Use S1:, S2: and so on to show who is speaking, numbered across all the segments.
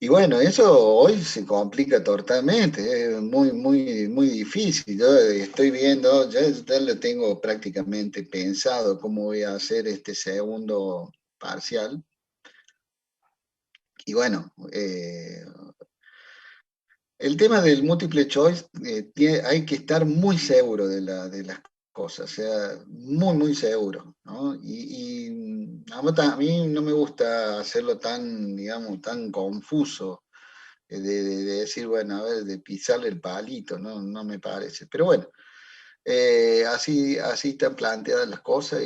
S1: Y bueno, eso hoy se complica totalmente, es muy difícil. Yo estoy viendo, ya lo tengo prácticamente pensado cómo voy a hacer este segundo parcial. Y bueno, el tema del múltiple choice, hay que estar muy seguro de las cosas, o sea, muy seguro, ¿no? Y a mí no me gusta hacerlo tan, digamos, tan confuso, de decir, bueno, a ver, de pisarle el palito, ¿no? No me parece. Pero bueno, así están planteadas las cosas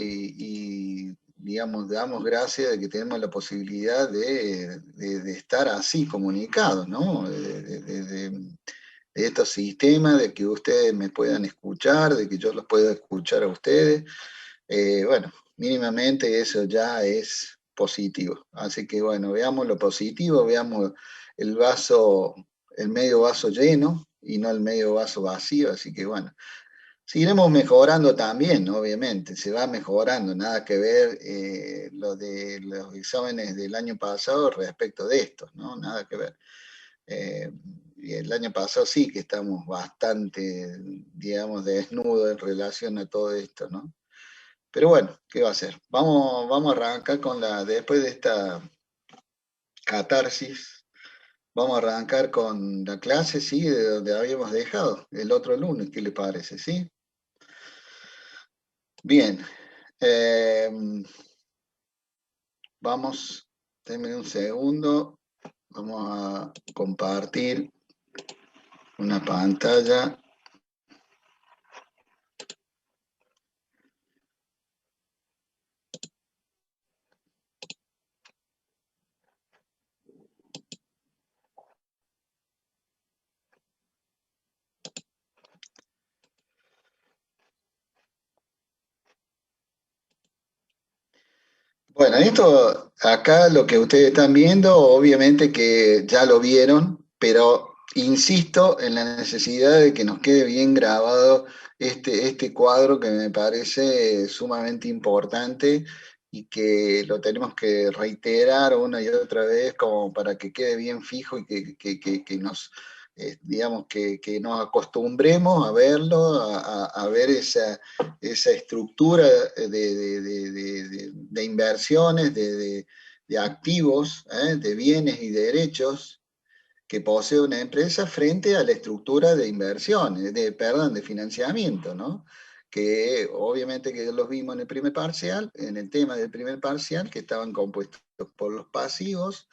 S1: digamos, damos gracias de que tenemos la posibilidad de estar así comunicados, ¿no? De estos sistemas, de que ustedes me puedan escuchar, de que yo los pueda escuchar a ustedes. Bueno, mínimamente eso ya es positivo. Así que bueno, veamos lo positivo, veamos el vaso, el medio vaso lleno y no el medio vaso vacío. Así que bueno, seguiremos mejorando también, ¿no? Obviamente, se va mejorando, nada que ver lo de los exámenes del año pasado respecto de estos, ¿no? Nada que ver. Eh, y el año pasado sí que estamos bastante, digamos, desnudos en relación a todo esto, ¿no? Pero bueno, ¿qué va a ser? Vamos a arrancar después de esta catarsis, vamos a arrancar con la clase, sí, de donde habíamos dejado el otro lunes, ¿qué le parece? ¿Sí? Bien, eh, vamos, denme un segundo, vamos a compartir una pantalla. Bueno, esto acá lo que ustedes están viendo, obviamente que ya lo vieron, pero insisto en la necesidad de que nos quede bien grabado este cuadro que me parece sumamente importante y que lo tenemos que reiterar una y otra vez como para que quede bien fijo y que nos, digamos, que nos acostumbremos a verlo, a ver esa estructura de inversiones, de activos, de bienes y derechos que posee una empresa frente a la estructura de inversiones, perdón, de financiamiento, ¿no? Que obviamente que los vimos en el primer parcial, en el tema del primer parcial, que estaban compuestos por los pasivos,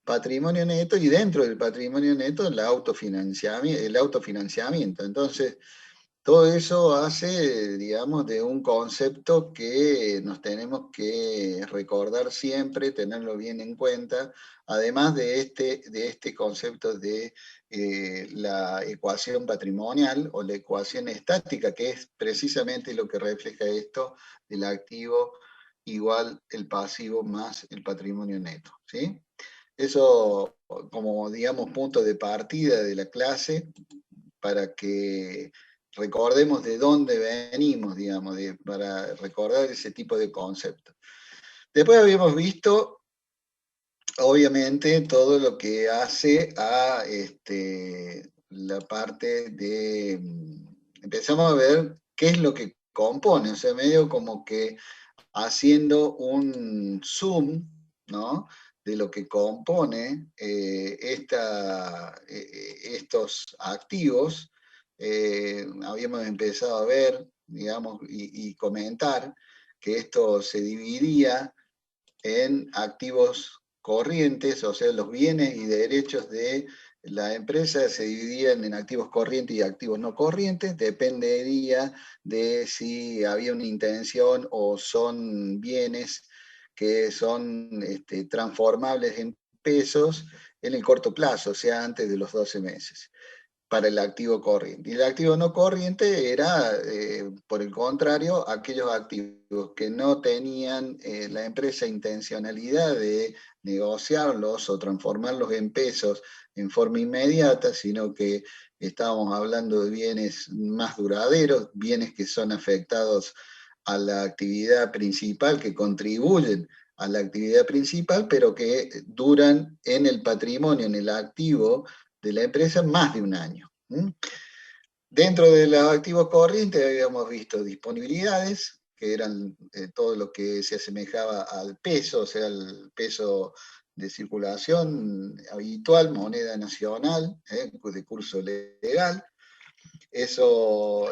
S1: patrimonio neto y dentro del patrimonio neto el autofinanciamiento. Entonces, todo eso hace, digamos, de un concepto que nos tenemos que recordar siempre, tenerlo bien en cuenta, además de este concepto de la ecuación patrimonial o la ecuación estática, que es precisamente lo que refleja esto del activo igual el pasivo más el patrimonio neto, ¿sí? Eso como, digamos, punto de partida de la clase para que recordemos de dónde venimos, digamos, para recordar ese tipo de conceptos. Después habíamos visto, obviamente, todo lo que hace a la parte de... Empezamos a ver qué es lo que compone, o sea, medio como que haciendo un zoom, ¿no? De lo que compone estos activos. Habíamos empezado a ver, digamos, y comentar que esto se dividía en activos corrientes, o sea, los bienes y derechos de la empresa se dividían en activos corrientes y activos no corrientes, dependería de si había una intención o son bienes que son transformables en pesos en el corto plazo, o sea, antes de los 12 meses para el activo corriente. Y el activo no corriente era, por el contrario, aquellos activos que no tenían la empresa intencionalidad de negociarlos o transformarlos en pesos en forma inmediata, sino que estábamos hablando de bienes más duraderos, bienes que son afectados a la actividad principal, que contribuyen a la actividad principal, pero que duran en el patrimonio, en el activo de la empresa más de un año. Dentro de los activos corrientes habíamos visto disponibilidades, que eran todo lo que se asemejaba al peso, o sea, el peso de circulación habitual, moneda nacional, de curso legal. Eso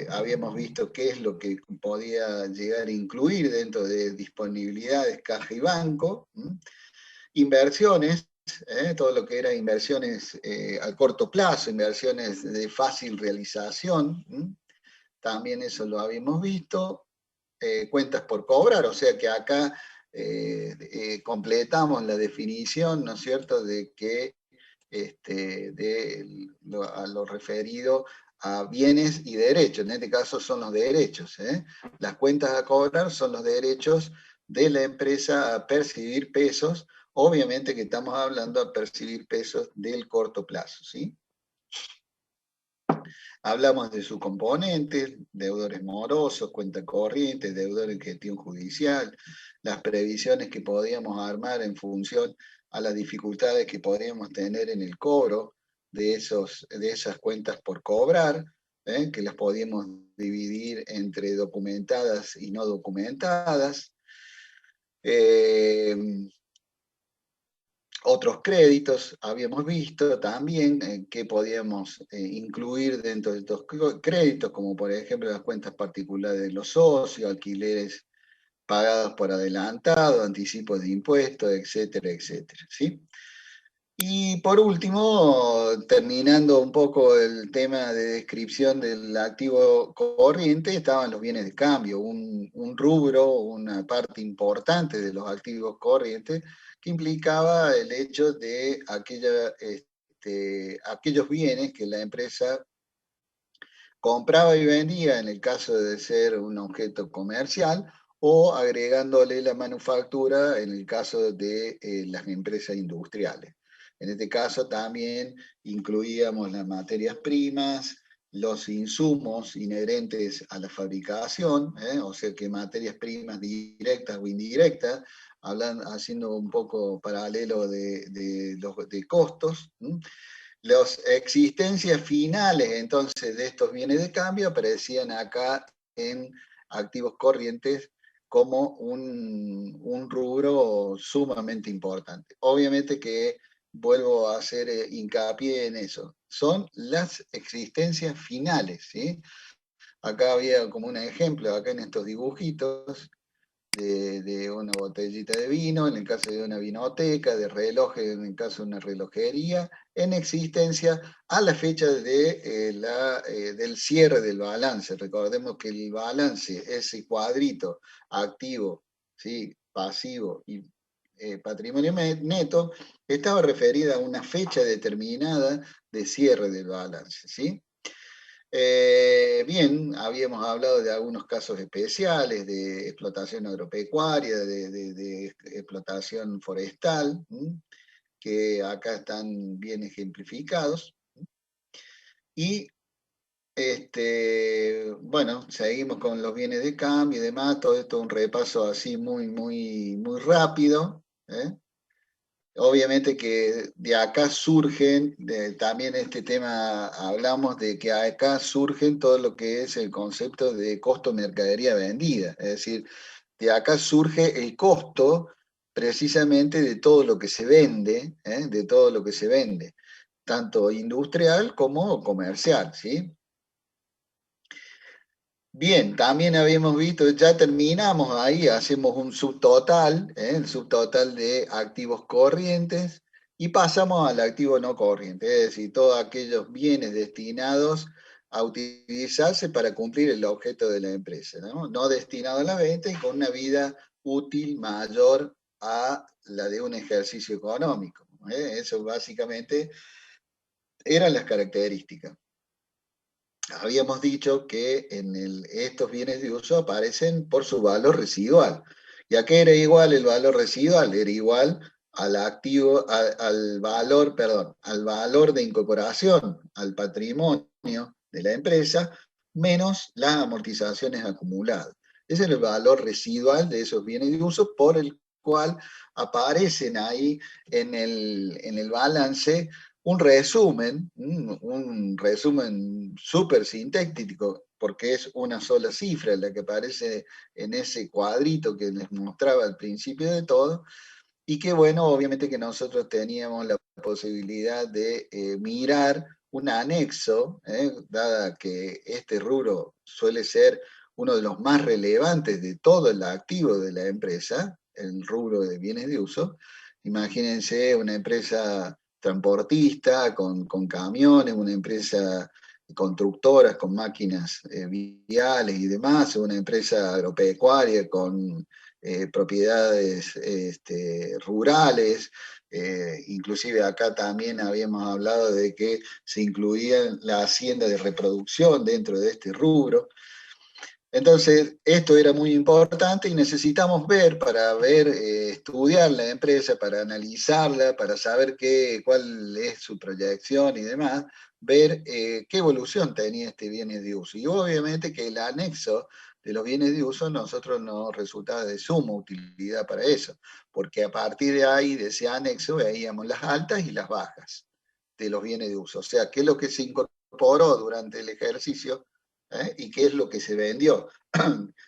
S1: habíamos visto qué es lo que podía llegar a incluir dentro de disponibilidades, caja y banco. Inversiones, todo lo que era inversiones a corto plazo, inversiones de fácil realización, también eso lo habíamos visto. Cuentas por cobrar, o sea que acá completamos la definición, ¿no es cierto?, de que a lo referido a bienes y derechos, en este caso son los derechos. Las cuentas a cobrar son los derechos de la empresa a percibir pesos, obviamente que estamos hablando de percibir pesos del corto plazo, ¿sí? Hablamos de sus componentes, deudores morosos, cuenta corriente, deudor en gestión judicial, las previsiones que podíamos armar en función a las dificultades que podríamos tener en el cobro de esas cuentas por cobrar, que las podíamos dividir entre documentadas y no documentadas. Otros créditos habíamos visto también que podíamos incluir dentro de estos créditos, como por ejemplo las cuentas particulares de los socios, alquileres pagados por adelantado, anticipos de impuestos, etcétera, etcétera, ¿sí? Y por último, terminando un poco el tema de descripción del activo corriente, estaban los bienes de cambio, un rubro, una parte importante de los activos corrientes, que implicaba el hecho de aquellos bienes que la empresa compraba y vendía en el caso de ser un objeto comercial, o agregándole la manufactura en el caso de las empresas industriales. En este caso también incluíamos las materias primas, los insumos inherentes a la fabricación, o sea que materias primas directas o indirectas, haciendo un poco paralelo de costos. Las existencias finales entonces de estos bienes de cambio aparecían acá en activos corrientes como un rubro sumamente importante. Obviamente que vuelvo a hacer hincapié en eso. Son las existencias finales, ¿sí? Acá había como un ejemplo, acá en estos dibujitos, de una botellita de vino, en el caso de una vinoteca, de relojes, en el caso de una relojería, en existencia a la fecha del cierre del balance. Recordemos que el balance, ese cuadrito activo, ¿sí?, pasivo y patrimonio neto, estaba referida a una fecha determinada de cierre del balance, ¿sí? Bien, habíamos hablado de algunos casos especiales de explotación agropecuaria, de explotación forestal, que acá están bien ejemplificados. Y bueno, seguimos con los bienes de cambio y demás, todo esto un repaso así muy, muy, muy rápido. Obviamente que de acá surgen, también este tema hablamos de que acá surgen todo lo que es el concepto de costo mercadería vendida, es decir, de acá surge el costo precisamente de todo lo que se vende, de todo lo que se vende, tanto industrial como comercial, ¿sí? Bien, también habíamos visto, ya terminamos ahí, hacemos un subtotal, el subtotal de activos corrientes, y pasamos al activo no corriente, es decir, todos aquellos bienes destinados a utilizarse para cumplir el objeto de la empresa, no destinados a la venta y con una vida útil mayor a la de un ejercicio económico. Eso básicamente eran las características. Habíamos dicho que estos bienes de uso aparecen por su valor residual. ¿Y a qué era igual el valor residual? Era igual al valor, perdón, al valor de incorporación al patrimonio de la empresa, menos las amortizaciones acumuladas. Ese es el valor residual de esos bienes de uso por el cual aparecen ahí en el balance un resumen súper sintético, porque es una sola cifra la que aparece en ese cuadrito que les mostraba al principio de todo, y que bueno, obviamente que nosotros teníamos la posibilidad de mirar un anexo, dada que este rubro suele ser uno de los más relevantes de todo el activo de la empresa, el rubro de bienes de uso. Imagínense una empresa transportista con camiones, una empresa constructoras con máquinas viales y demás, una empresa agropecuaria con propiedades rurales. Inclusive acá también habíamos hablado de que se incluía la hacienda de reproducción dentro de este rubro. Entonces, esto era muy importante y necesitamos ver, para ver, estudiar la empresa, para analizarla, para saber cuál es su proyección y demás, ver qué evolución tenía este bienes de uso. Y obviamente que el anexo de los bienes de uso a nosotros nos resultaba de suma utilidad para eso, porque a partir de ahí, de ese anexo, veíamos las altas y las bajas de los bienes de uso. O sea, qué es lo que se incorporó durante el ejercicio, y qué es lo que se vendió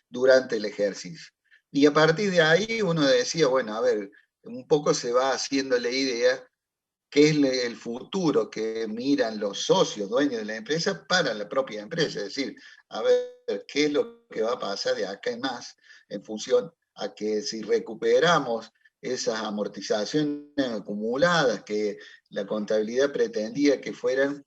S1: durante el ejercicio. Y a partir de ahí uno decía, bueno, a ver, un poco se va haciendo la idea qué es el futuro que miran los socios, dueños de la empresa, para la propia empresa. Es decir, a ver, qué es lo que va a pasar de acá en más en función a que si recuperamos esas amortizaciones acumuladas que la contabilidad pretendía que fueran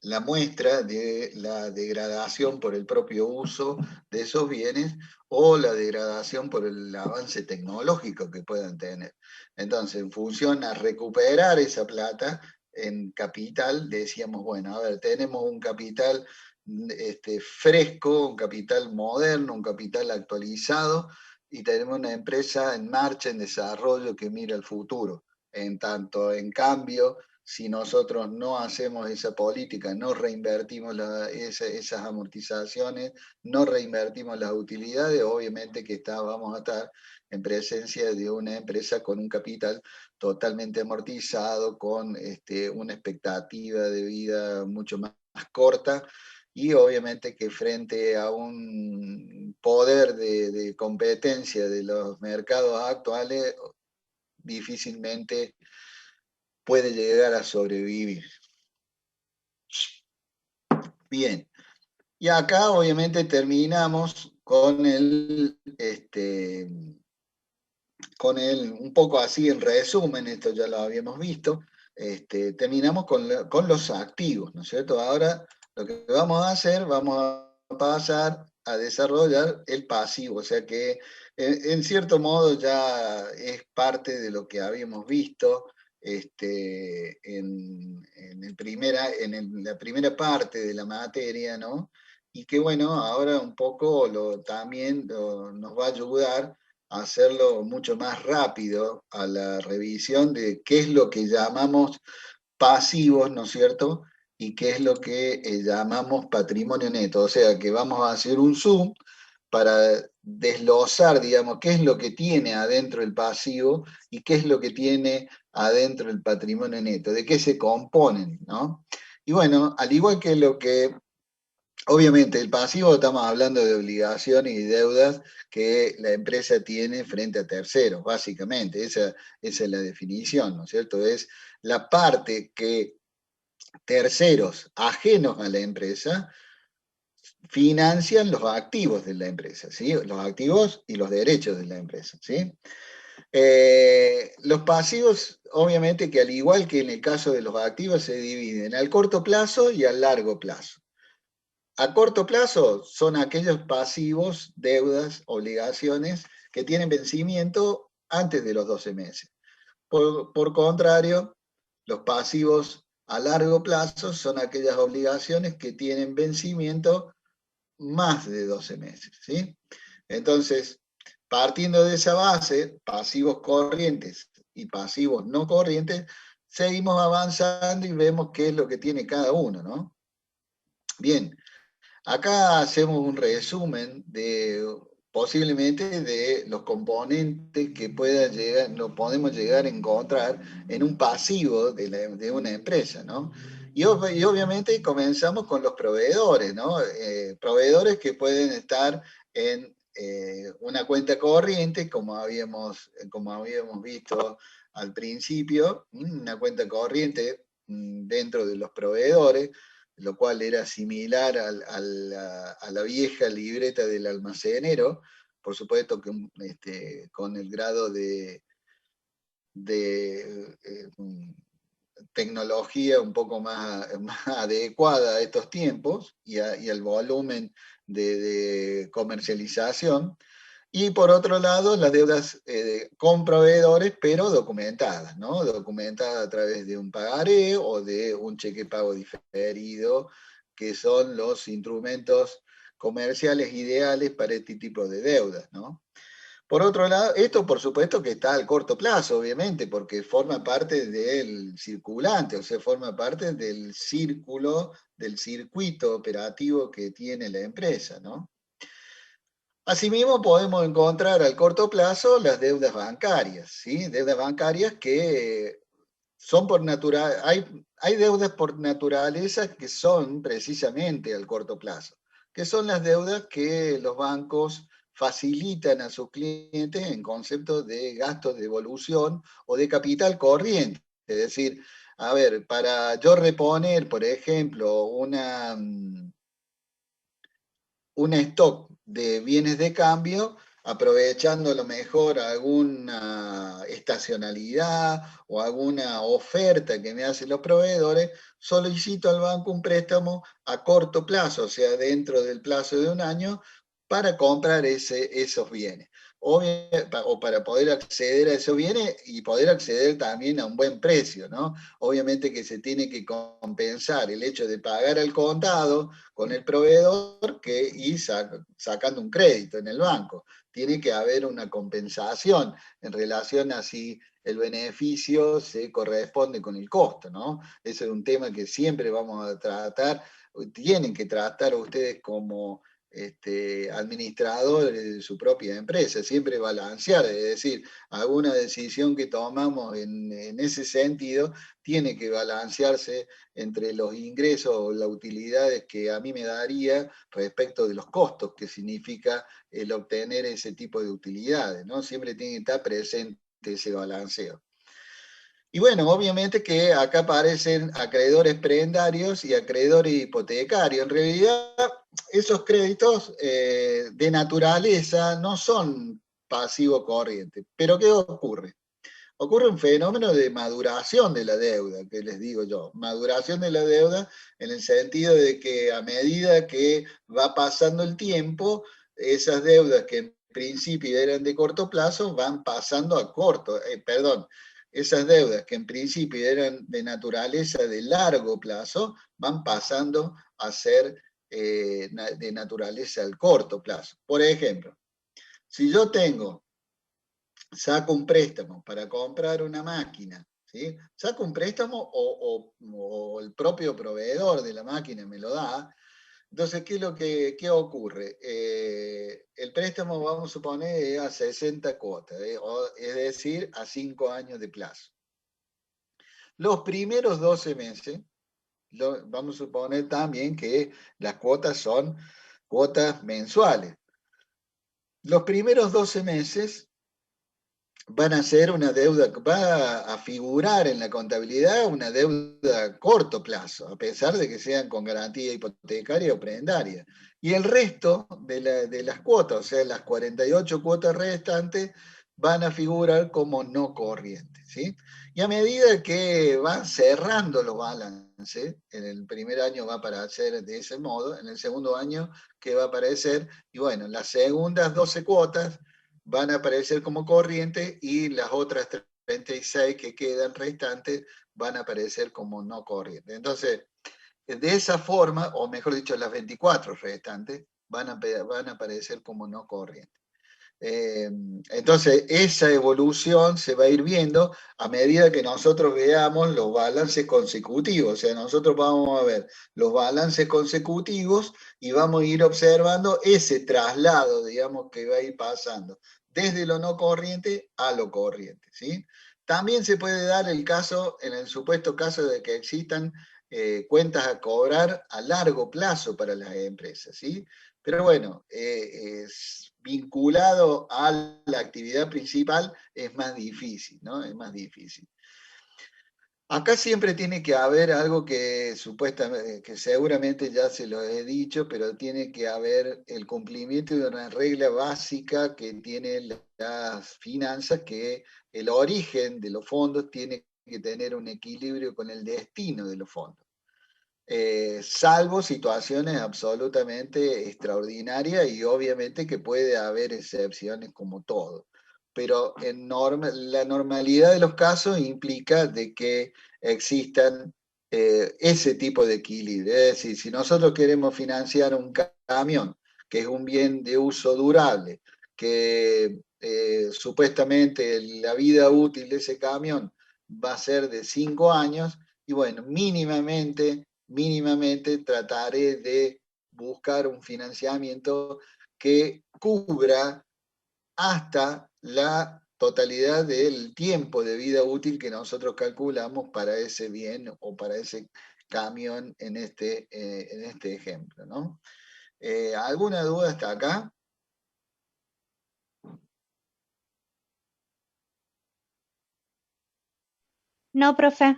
S1: la muestra de la degradación por el propio uso de esos bienes o la degradación por el avance tecnológico que puedan tener. Entonces, en función a recuperar esa plata en capital, decíamos, bueno, a ver, tenemos un capital fresco, un capital moderno, un capital actualizado, y tenemos una empresa en marcha, en desarrollo, que mira el futuro. En tanto, en cambio, si nosotros no hacemos esa política, no reinvertimos esas amortizaciones, no reinvertimos las utilidades, obviamente que vamos a estar en presencia de una empresa con un capital totalmente amortizado, con una expectativa de vida mucho más corta, y obviamente que frente a un poder de competencia de los mercados actuales, difícilmente puede llegar a sobrevivir. Bien, y acá obviamente terminamos un poco así en resumen, esto ya lo habíamos visto, terminamos con los activos, ¿no es cierto? Ahora lo que vamos a hacer, vamos a pasar a desarrollar el pasivo, o sea que en cierto modo ya es parte de lo que habíamos visto en la primera parte de la materia, ¿no? Y que bueno, ahora un poco también nos va a ayudar a hacerlo mucho más rápido a la revisión de qué es lo que llamamos pasivos, ¿no es cierto? Y qué es lo que llamamos patrimonio neto. O sea que vamos a hacer un zoom para desglosar, digamos, qué es lo que tiene adentro el pasivo y qué es lo que tiene adentro el patrimonio neto, de qué se componen, ¿no? Y bueno, al igual que obviamente, el pasivo, estamos hablando de obligaciones y deudas que la empresa tiene frente a terceros, básicamente. Esa es la definición, ¿no es cierto? Es la parte que terceros ajenos a la empresa financian los activos de la empresa, ¿sí? Los activos y los derechos de la empresa, ¿sí? Los pasivos, obviamente que al igual que en el caso de los activos, se dividen al corto plazo y al largo plazo. A corto plazo son aquellos pasivos, deudas, obligaciones que tienen vencimiento antes de los 12 meses. Por contrario, los pasivos a largo plazo son aquellas obligaciones que tienen vencimiento más de 12 meses, ¿sí? Entonces, partiendo de esa base, pasivos corrientes y pasivos no corrientes, seguimos avanzando y vemos qué es lo que tiene cada uno, ¿no? Bien, Acá hacemos un resumen de posiblemente de los componentes que lo podemos llegar a encontrar en un pasivo de una empresa, ¿no? Y obviamente comenzamos con los proveedores, ¿no? Proveedores que pueden estar en una cuenta corriente, como habíamos visto al principio, una cuenta corriente dentro de los proveedores, lo cual era similar a la vieja libreta del almacenero, por supuesto que con el grado de tecnología un poco más adecuada a estos tiempos y al volumen de comercialización. Y por otro lado, las deudas con proveedores, pero documentadas, ¿no? Documentadas a través de un pagaré o de un cheque pago diferido, que son los instrumentos comerciales ideales para este tipo de deudas, ¿no? Por otro lado, esto por supuesto que está al corto plazo, obviamente, porque forma parte del circulante, o sea, forma parte del círculo, del circuito operativo que tiene la empresa, ¿no? Asimismo, podemos encontrar al corto plazo las deudas bancarias, ¿sí? Deudas bancarias que son por naturaleza, hay deudas por naturaleza que son precisamente al corto plazo, que son las deudas que los bancos facilitan a sus clientes en concepto de gastos de evolución o de capital corriente. Es decir, a ver, para yo reponer, por ejemplo, un stock de bienes de cambio, aprovechando a lo mejor alguna estacionalidad o alguna oferta que me hacen los proveedores, solicito al banco un préstamo a corto plazo, o sea, dentro del plazo de un año, para comprar esos bienes. O para poder acceder a esos bienes y poder acceder también a un buen precio, ¿no? Obviamente que se tiene que compensar el hecho de pagar al contado con el proveedor sacando un crédito en el banco. Tiene que haber una compensación en relación a si el beneficio se corresponde con el costo, ¿no? Ese es un tema que siempre vamos a tratar, tienen que tratar ustedes como administradores de su propia empresa, siempre balancear, es decir, alguna decisión que tomamos en ese sentido tiene que balancearse entre los ingresos o las utilidades que a mí me daría respecto de los costos que significa el obtener ese tipo de utilidades, ¿no? Siempre tiene que estar presente ese balanceo. Y bueno, obviamente que acá aparecen acreedores prendarios y acreedores hipotecarios. En realidad, esos créditos de naturaleza no son pasivo corriente. Pero ¿qué ocurre? Ocurre un fenómeno de maduración de la deuda, que les digo yo. Maduración de la deuda en el sentido de que a medida que va pasando el tiempo, esas deudas que en principio eran de corto plazo van pasando a esas deudas que en principio eran de naturaleza de largo plazo van pasando a ser de naturaleza al corto plazo. Por ejemplo, si yo saco un préstamo para comprar una máquina, ¿sí? Saco un préstamo o el propio proveedor de la máquina me lo da. Entonces, ¿qué ocurre? El préstamo, vamos a suponer, es a 60 cuotas, es decir, a 5 años de plazo. Los primeros 12 meses, vamos a suponer también que las cuotas son cuotas mensuales. Los primeros 12 meses van a ser una deuda, va a figurar en la contabilidad una deuda a corto plazo, a pesar de que sean con garantía hipotecaria o prendaria. Y el resto de las cuotas, o sea, las 48 cuotas restantes, van a figurar como no corrientes, ¿sí? Y a medida que van cerrando los balances, en el primer año va a aparecer de ese modo, en el segundo año que va a aparecer, y bueno, las segundas 12 cuotas van a aparecer como corriente y las otras 36 que quedan restantes van a aparecer como no corriente. Entonces, de esa forma, o mejor dicho, las 24 restantes van a aparecer como no corriente. Entonces, esa evolución se va a ir viendo a medida que nosotros veamos los balances consecutivos. O sea, nosotros vamos a ver los balances consecutivos y vamos a ir observando ese traslado, digamos, que va a ir pasando desde lo no corriente a lo corriente, ¿sí? También se puede dar el caso, en el supuesto caso de que existan cuentas a cobrar a largo plazo para las empresas, ¿sí? Pero bueno, vinculado a la actividad principal es más difícil, ¿no? Es más difícil. Acá siempre tiene que haber algo que supuestamente, que seguramente ya se lo he dicho, pero tiene que haber el cumplimiento de una regla básica que tienen las finanzas, que el origen de los fondos tiene que tener un equilibrio con el destino de los fondos. Salvo situaciones absolutamente extraordinarias y obviamente que puede haber excepciones como todo. Pero la normalidad de los casos implica de que existan ese tipo de equilibrio. Es decir, si nosotros queremos financiar un camión, que es un bien de uso durable, que supuestamente la vida útil de ese camión va a ser de 5 años, y bueno, mínimamente trataré de buscar un financiamiento que cubra hasta la totalidad del tiempo de vida útil que nosotros calculamos para ese bien o para ese camión en este ejemplo, ¿no? ¿Alguna duda hasta acá?
S2: No, profe.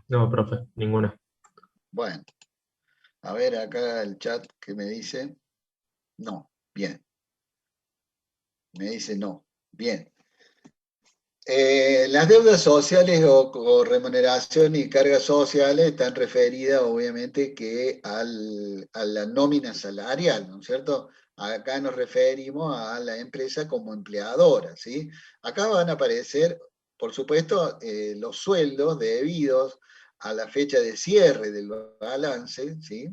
S3: No, profe, ninguna.
S1: Bueno, a ver acá el chat que me dice. No, bien. Me dice no. Bien. Las deudas sociales o remuneración y cargas sociales están referidas obviamente que a la nómina salarial, ¿no es cierto? Acá nos referimos a la empresa como empleadora, ¿sí? Acá van a aparecer, por supuesto, los sueldos debidos a la fecha de cierre del balance, ¿sí?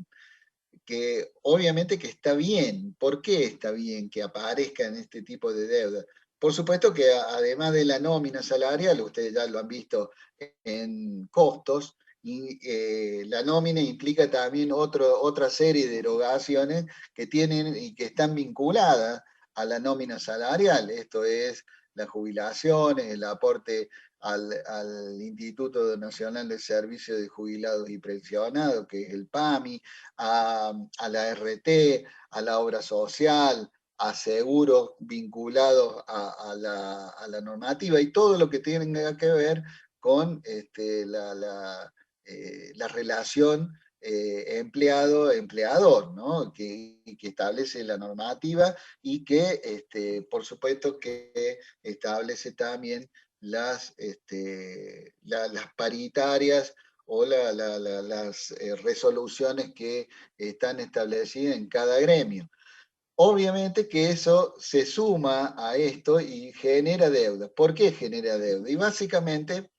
S1: Que obviamente que está bien. ¿Por qué está bien que aparezca en este tipo de deuda? Por supuesto que además de la nómina salarial, ustedes ya lo han visto en costos, y la nómina implica también otra serie de erogaciones que tienen y que están vinculadas a la nómina salarial. Esto es las jubilaciones, el aporte al Instituto Nacional de Servicios de Jubilados y Pensionados, que es el PAMI, a la RT, a la obra social, a seguros vinculados a la normativa y todo lo que tenga que ver con la relación empleado-empleador, ¿no? Que establece la normativa y que, por supuesto, que establece también las paritarias o las resoluciones que están establecidas en cada gremio. Obviamente que eso se suma a esto y genera deuda. ¿Por qué genera deuda? Y básicamente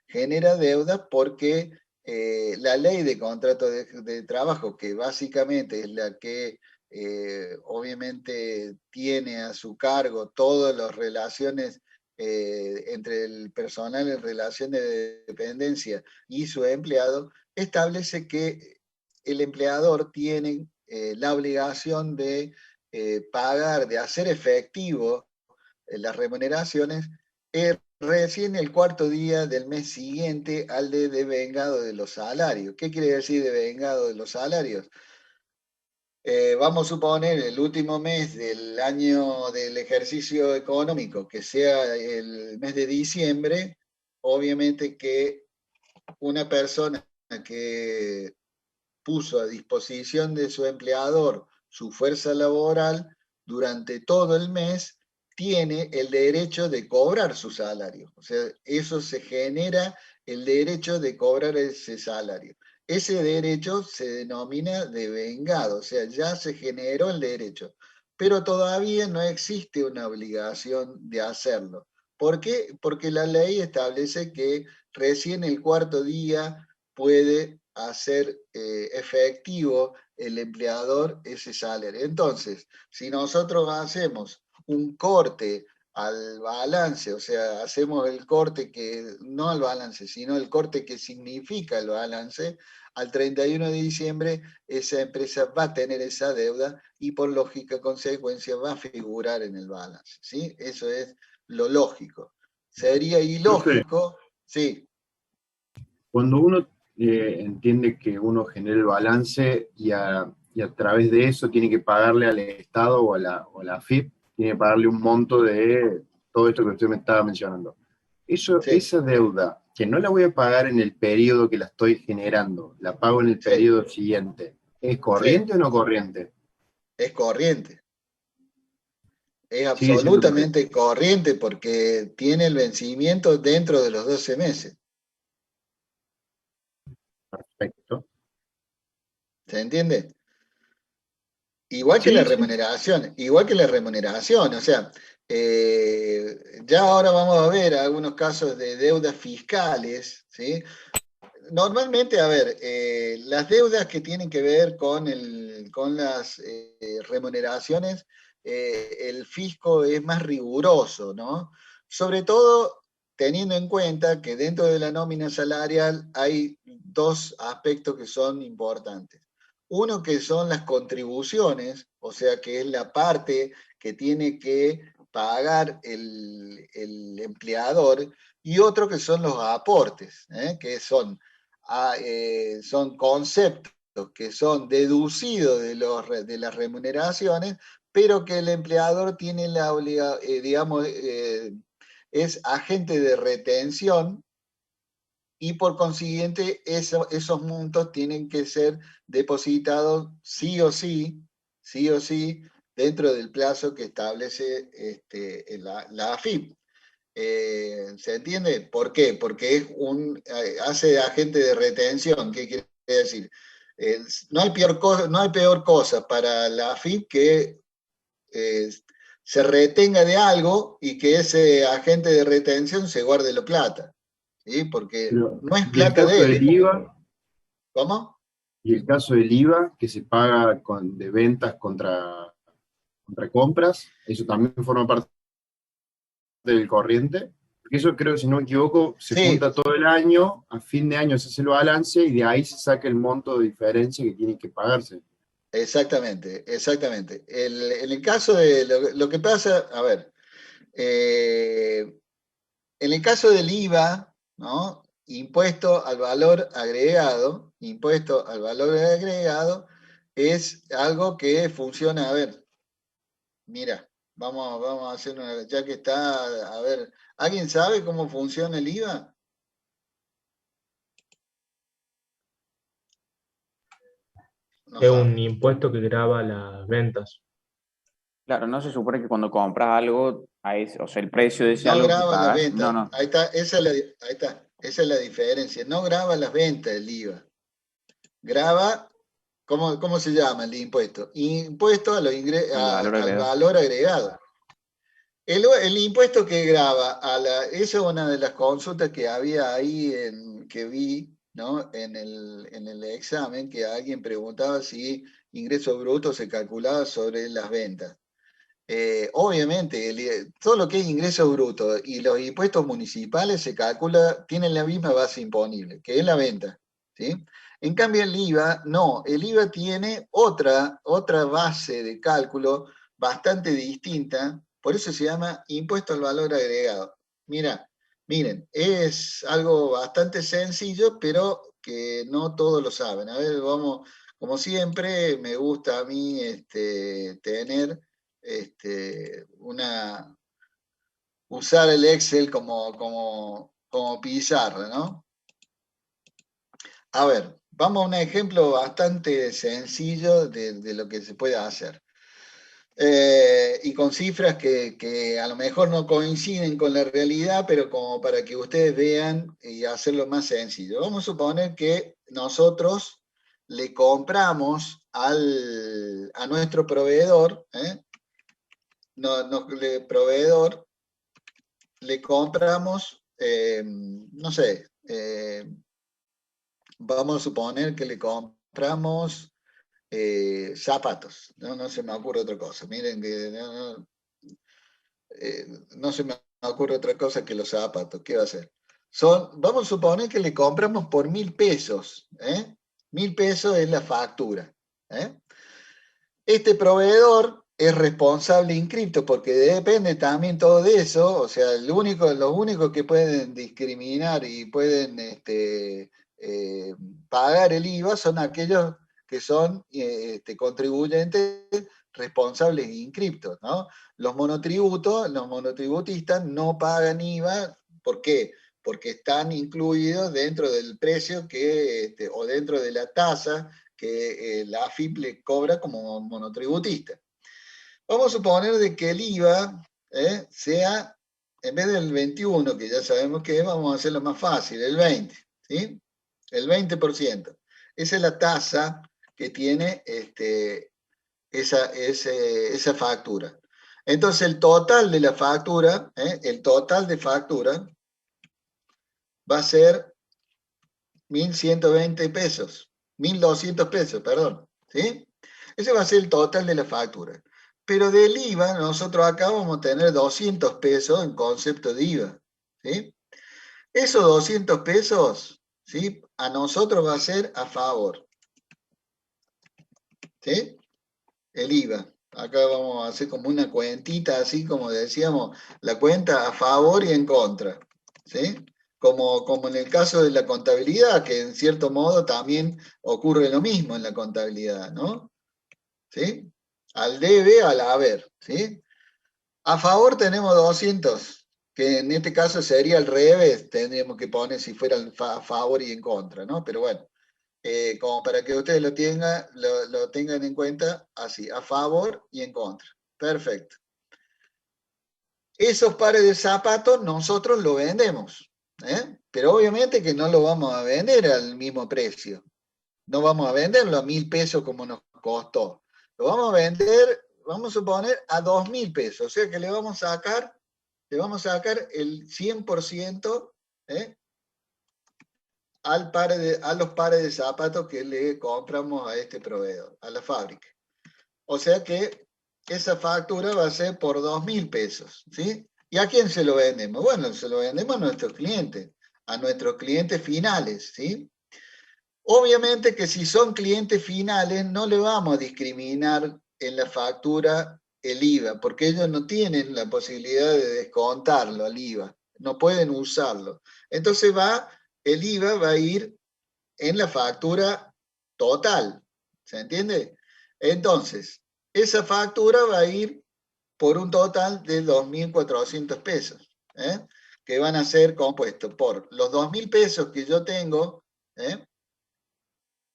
S1: genera deuda porque la ley de contrato de trabajo, que básicamente es la que obviamente tiene a su cargo todas las relaciones entre el personal en relación de dependencia y su empleado, establece que el empleador tiene la obligación de pagar, de hacer efectivo las remuneraciones recién el cuarto día del mes siguiente al de devengado de los salarios. ¿Qué quiere decir devengado de los salarios? Vamos a suponer el último mes del año del ejercicio económico, que sea el mes de diciembre, obviamente que una persona que puso a disposición de su empleador su fuerza laboral durante todo el mes, tiene el derecho de cobrar su salario. O sea, eso se genera el derecho de cobrar ese salario. Ese derecho se denomina devengado, o sea, ya se generó el derecho, pero todavía no existe una obligación de hacerlo. ¿Por qué? Porque la ley establece que recién el cuarto día puede hacer efectivo el empleador ese salario. Entonces, si nosotros hacemos un corte al balance, o sea, hacemos el corte que, no al balance, sino el corte que significa el balance, al 31 de diciembre esa empresa va a tener esa deuda y por lógica consecuencia va a figurar en el balance, ¿sí? Eso es lo lógico. Sería
S2: Profe,
S1: ilógico, sí,
S2: cuando uno entiende que uno genera el balance y a través de eso tiene que pagarle al Estado o a la AFIP, tiene que pagarle un monto de todo esto que usted me estaba mencionando.
S1: sí,
S2: Esa deuda, que no la voy a pagar en el periodo que la estoy generando, la pago en el
S1: sí,
S2: periodo siguiente, ¿es
S1: sí,
S2: corriente o no corriente?
S1: es corriente. Es
S2: Sigue siendo
S1: absolutamente corriente porque tiene el vencimiento dentro de los 12 meses.
S2: perfecto.
S1: ¿Se entiende? Igual que la
S2: Sí, sí.
S1: remuneración, igual que la remuneración, o sea, ya ahora vamos a ver algunos casos de deudas fiscales, ¿sí? Normalmente, a ver, las deudas que tienen que ver con las remuneraciones, el fisco es más riguroso, ¿no? Sobre todo teniendo en cuenta que dentro de la nómina salarial hay dos aspectos que son importantes. Uno que son las contribuciones, o sea, que es la parte que tiene que pagar el empleador, y otro que son los aportes, que son conceptos que son deducidos de las remuneraciones, pero que el empleador tiene la obligación, digamos, es agente de retención y por consiguiente esos montos tienen que ser depositados sí o sí, dentro del plazo que establece la AFIP. ¿Se entiende? ¿Por qué? Porque hace de agente de retención. ¿Qué quiere decir? No hay peor cosa para la AFIP que eh, se retenga de algo y que ese agente de retención se guarde la plata, ¿sí? Porque
S2: Pero,
S1: no es
S2: ¿y el
S1: plata
S2: caso
S1: de
S2: del
S1: él.
S2: IVA?
S1: ¿Cómo?
S2: ¿Y el caso del IVA que se paga de ventas contra compras? ¿Eso también forma parte del corriente? Porque eso creo, si no me equivoco, se
S1: Sí,
S2: junta todo el año, a fin de año se hace el balance y de ahí se saca el monto de diferencia que tiene que pagarse.
S1: exactamente, exactamente. En el caso de lo que pasa, a ver, eh, en el caso del IVA, ¿no? Impuesto al valor agregado es algo que funciona, a ver, mira, vamos a hacer una, ya que está, a ver, ¿alguien sabe cómo funciona el IVA? No
S3: Es
S1: sabe.
S3: un impuesto que grava las ventas.
S4: Claro, no se supone que cuando compras algo, o sea, el precio de ese
S1: No
S4: algo que
S1: graba las
S4: pagas, no,
S1: ventas,
S4: no.
S1: ahí está, ahí está, esa es la diferencia, no graba las ventas el IVA, graba. ¿Cómo se llama el impuesto? Impuesto
S4: El valor
S1: al
S4: agregado.
S1: valor agregado. El impuesto que graba esa es una de las consultas que había ahí, que vi, ¿no? En el examen, que alguien preguntaba si ingreso bruto se calculaba sobre las ventas. Obviamente, todo lo que es ingreso bruto y los impuestos municipales se calcula, tienen la misma base imponible, que es la venta, ¿sí? En cambio, el IVA, no, el IVA tiene otra base de cálculo bastante distinta, por eso se llama impuesto al valor agregado. Mira, miren, es algo bastante sencillo, pero que no todos lo saben. A ver, vamos, como siempre, me gusta a mí tener usar el Excel como pizarra, ¿no? A ver, vamos a un ejemplo bastante sencillo de lo que se puede hacer. Y con cifras que a lo mejor no coinciden con la realidad, pero como para que ustedes vean y hacerlo más sencillo. Vamos a suponer que nosotros le compramos a nuestro proveedor, proveedor, le compramos, no sé, vamos a suponer que le compramos zapatos, ¿no? No se me ocurre otra cosa. Miren que no se me ocurre otra cosa que los zapatos. ¿Qué va a hacer? Vamos a suponer que le compramos por 1.000 pesos. 1.000 pesos es la factura. Este proveedor es responsable inscripto, porque depende también todo de eso. O sea, los únicos que pueden discriminar y pueden pagar el IVA son aquellos que son contribuyentes responsables inscriptos, ¿no? Los monotributistas no pagan IVA. ¿Por qué? Porque están incluidos dentro del precio o dentro de la tasa que la AFIP le cobra como monotributista. Vamos a suponer de que el IVA sea, en vez del 21, que ya sabemos que es, vamos a hacerlo más fácil, el 20, ¿sí? El 20%. Esa es la tasa que tiene esa factura. Entonces el total de la factura, el total de factura va a ser 1.120 pesos, 1.200 pesos, perdón, ¿sí? Ese va a ser el total de la factura. Pero del IVA, nosotros acá vamos a tener 200 pesos en concepto de IVA, ¿sí? Esos 200 pesos, ¿sí? A nosotros va a ser a favor, ¿sí? El IVA. Acá vamos a hacer como una cuentita, así como decíamos, la cuenta a favor y en contra, ¿sí? Como en el caso de la contabilidad, que en cierto modo también ocurre lo mismo en la contabilidad, ¿no? ¿Sí? Al debe, al haber, ¿sí? A favor tenemos 200, que en este caso sería al revés, tendríamos que poner si fuera a favor y en contra, ¿no? Pero bueno, como para que ustedes lo tengan en cuenta, así, a favor y en contra. Perfecto. Esos pares de zapatos nosotros los vendemos, pero obviamente que no lo vamos a vender al mismo precio. No vamos a venderlo a 1.000 pesos como nos costó. Lo vamos a vender, vamos a suponer, a 2.000 pesos. O sea que le vamos a sacar el 100% a los pares de zapatos que le compramos a este proveedor, a la fábrica. O sea que esa factura va a ser por 2.000 pesos, ¿sí? ¿Y a quién se lo vendemos? Bueno, se lo vendemos a nuestros clientes finales, ¿sí? Obviamente que si son clientes finales no le vamos a discriminar en la factura el IVA, porque ellos no tienen la posibilidad de descontarlo al IVA, no pueden usarlo. Entonces el IVA va a ir en la factura total, ¿se entiende? Entonces, esa factura va a ir por un total de 2.400 pesos, que van a ser compuestos por los 2.000 pesos que yo tengo,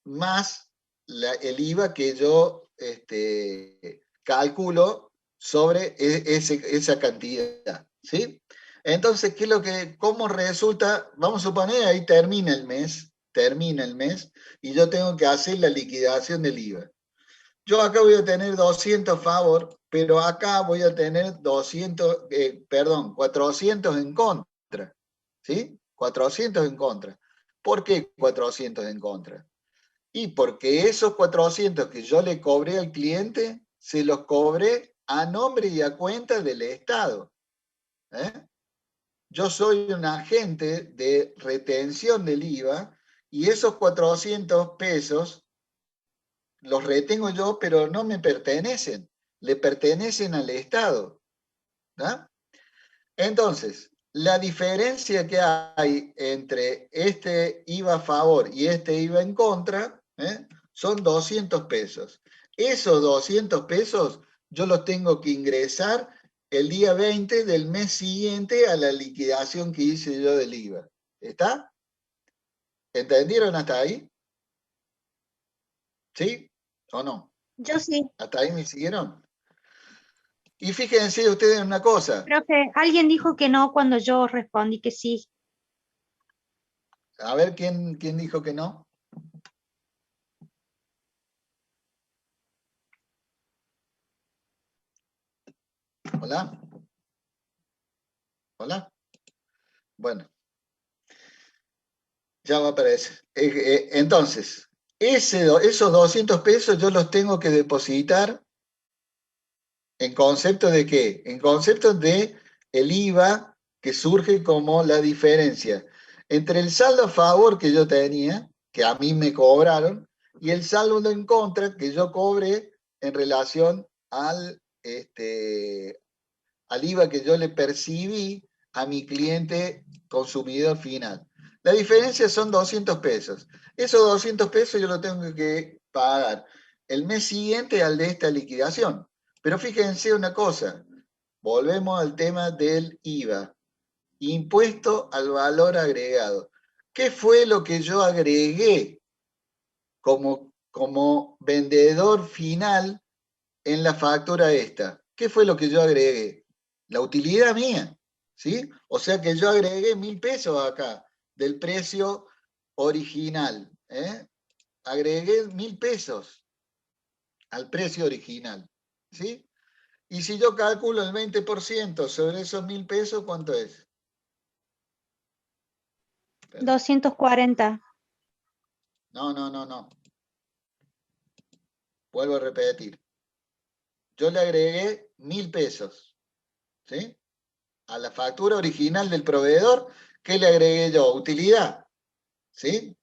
S1: más el IVA que yo calculo sobre esa cantidad, ¿sí? Entonces, ¿cómo resulta? Vamos a suponer, ahí termina el mes, y yo tengo que hacer la liquidación del IVA. Yo acá voy a tener 200 a favor, pero acá voy a tener 400 en contra, ¿sí? 400 en contra. ¿Por qué 400 en contra? Y porque esos 400 que yo le cobré al cliente, se los cobré a nombre y a cuenta del Estado. Yo soy un agente de retención del IVA y esos 400 pesos los retengo yo, pero no me pertenecen, le pertenecen al Estado. ¿No? Entonces, la diferencia que hay entre este IVA a favor y este IVA en contra, son 200 pesos. Esos 200 pesos yo los tengo que ingresar el día 20 del mes siguiente a la liquidación que hice yo del IVA. ¿Está? ¿Entendieron hasta ahí? ¿Sí o no?
S5: Yo sí.
S1: ¿Hasta ahí me siguieron? Y fíjense ustedes en una cosa.
S5: Profe, alguien dijo que no cuando yo respondí que sí.
S1: A ver, ¿quién dijo que no? ¿Hola? ¿Hola? Bueno. Ya va a aparecer. Entonces, esos 200 pesos yo los tengo que depositar ¿en concepto de qué? En concepto de el IVA que surge como la diferencia entre el saldo a favor que yo tenía, que a mí me cobraron, y el saldo en contra que yo cobré en relación al IVA que yo le percibí a mi cliente consumidor final. La diferencia son 200 pesos. Esos 200 pesos yo lo tengo que pagar el mes siguiente al de esta liquidación. Pero fíjense una cosa, volvemos al tema del IVA. Impuesto al valor agregado. ¿Qué fue lo que yo agregué como vendedor final en la factura esta? ¿Qué fue lo que yo agregué? La utilidad mía, ¿sí? O sea que yo agregué 1.000 pesos acá del precio original, ¿eh? Agregué 1.000 pesos al precio original, ¿sí? Y si yo calculo el 20% sobre esos 1.000 pesos, ¿cuánto es?
S5: 240.
S1: No. Vuelvo a repetir. Yo le agregué 1.000 pesos, ¿sí? A la factura original del proveedor, ¿qué le agregué yo? Utilidad, ¿sí?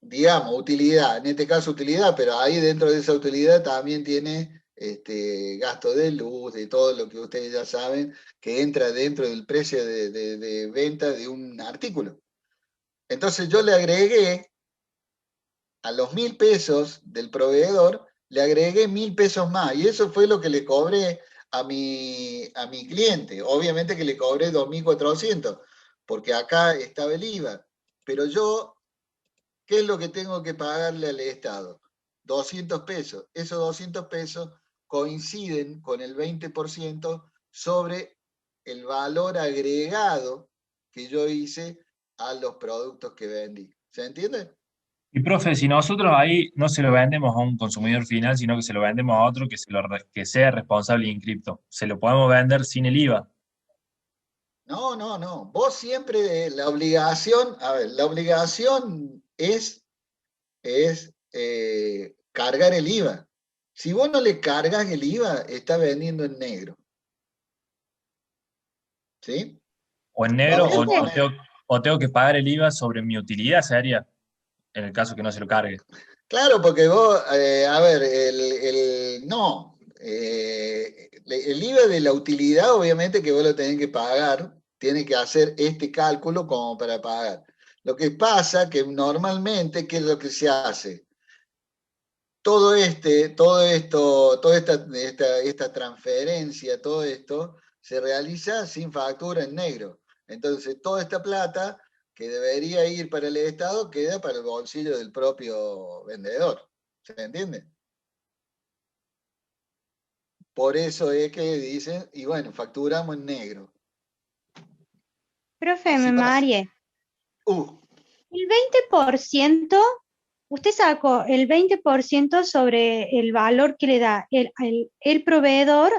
S1: Digamos, utilidad, en este caso utilidad, pero ahí dentro de esa utilidad también tiene gasto de luz, de todo lo que ustedes ya saben, que entra dentro del precio de venta de un artículo. Entonces yo le agregué a los 1.000 pesos del proveedor, le agregué 1.000 pesos más, y eso fue lo que le cobré a mi cliente. Obviamente que le cobré 2.400, porque acá estaba el IVA. Pero yo, ¿qué es lo que tengo que pagarle al Estado? 200 pesos. Esos 200 pesos coinciden con el 20% sobre el valor agregado que yo hice a los productos que vendí. ¿Se entiende?
S6: Y profe, si nosotros ahí no se lo vendemos a un consumidor final, sino que se lo vendemos a otro que sea responsable de inscripto, ¿se lo podemos vender sin el IVA?
S1: No. Vos siempre la obligación, a ver, la obligación es cargar el IVA. Si vos no le cargas el IVA, está vendiendo en negro. ¿Sí?
S6: ¿O en negro
S1: Vamos a poner.
S6: o tengo que pagar el IVA sobre mi utilidad, sería, en el caso que no se lo cargue?
S1: Claro, porque vos, a ver, no. El IVA de la utilidad, obviamente que vos lo tenés que pagar, tiene que hacer este cálculo como para pagar. Lo que pasa que normalmente, ¿qué es lo que se hace? Todo esto, toda esta transferencia, todo esto, se realiza sin factura en negro. Entonces, toda esta plata que debería ir para el Estado queda para el bolsillo del propio vendedor. ¿Se entiende? Por eso es que dicen, y bueno, facturamos en negro.
S5: Profe,
S1: Así
S5: me
S1: pasa.
S5: mareé. El 20%, usted sacó el 20% sobre el valor que le da el proveedor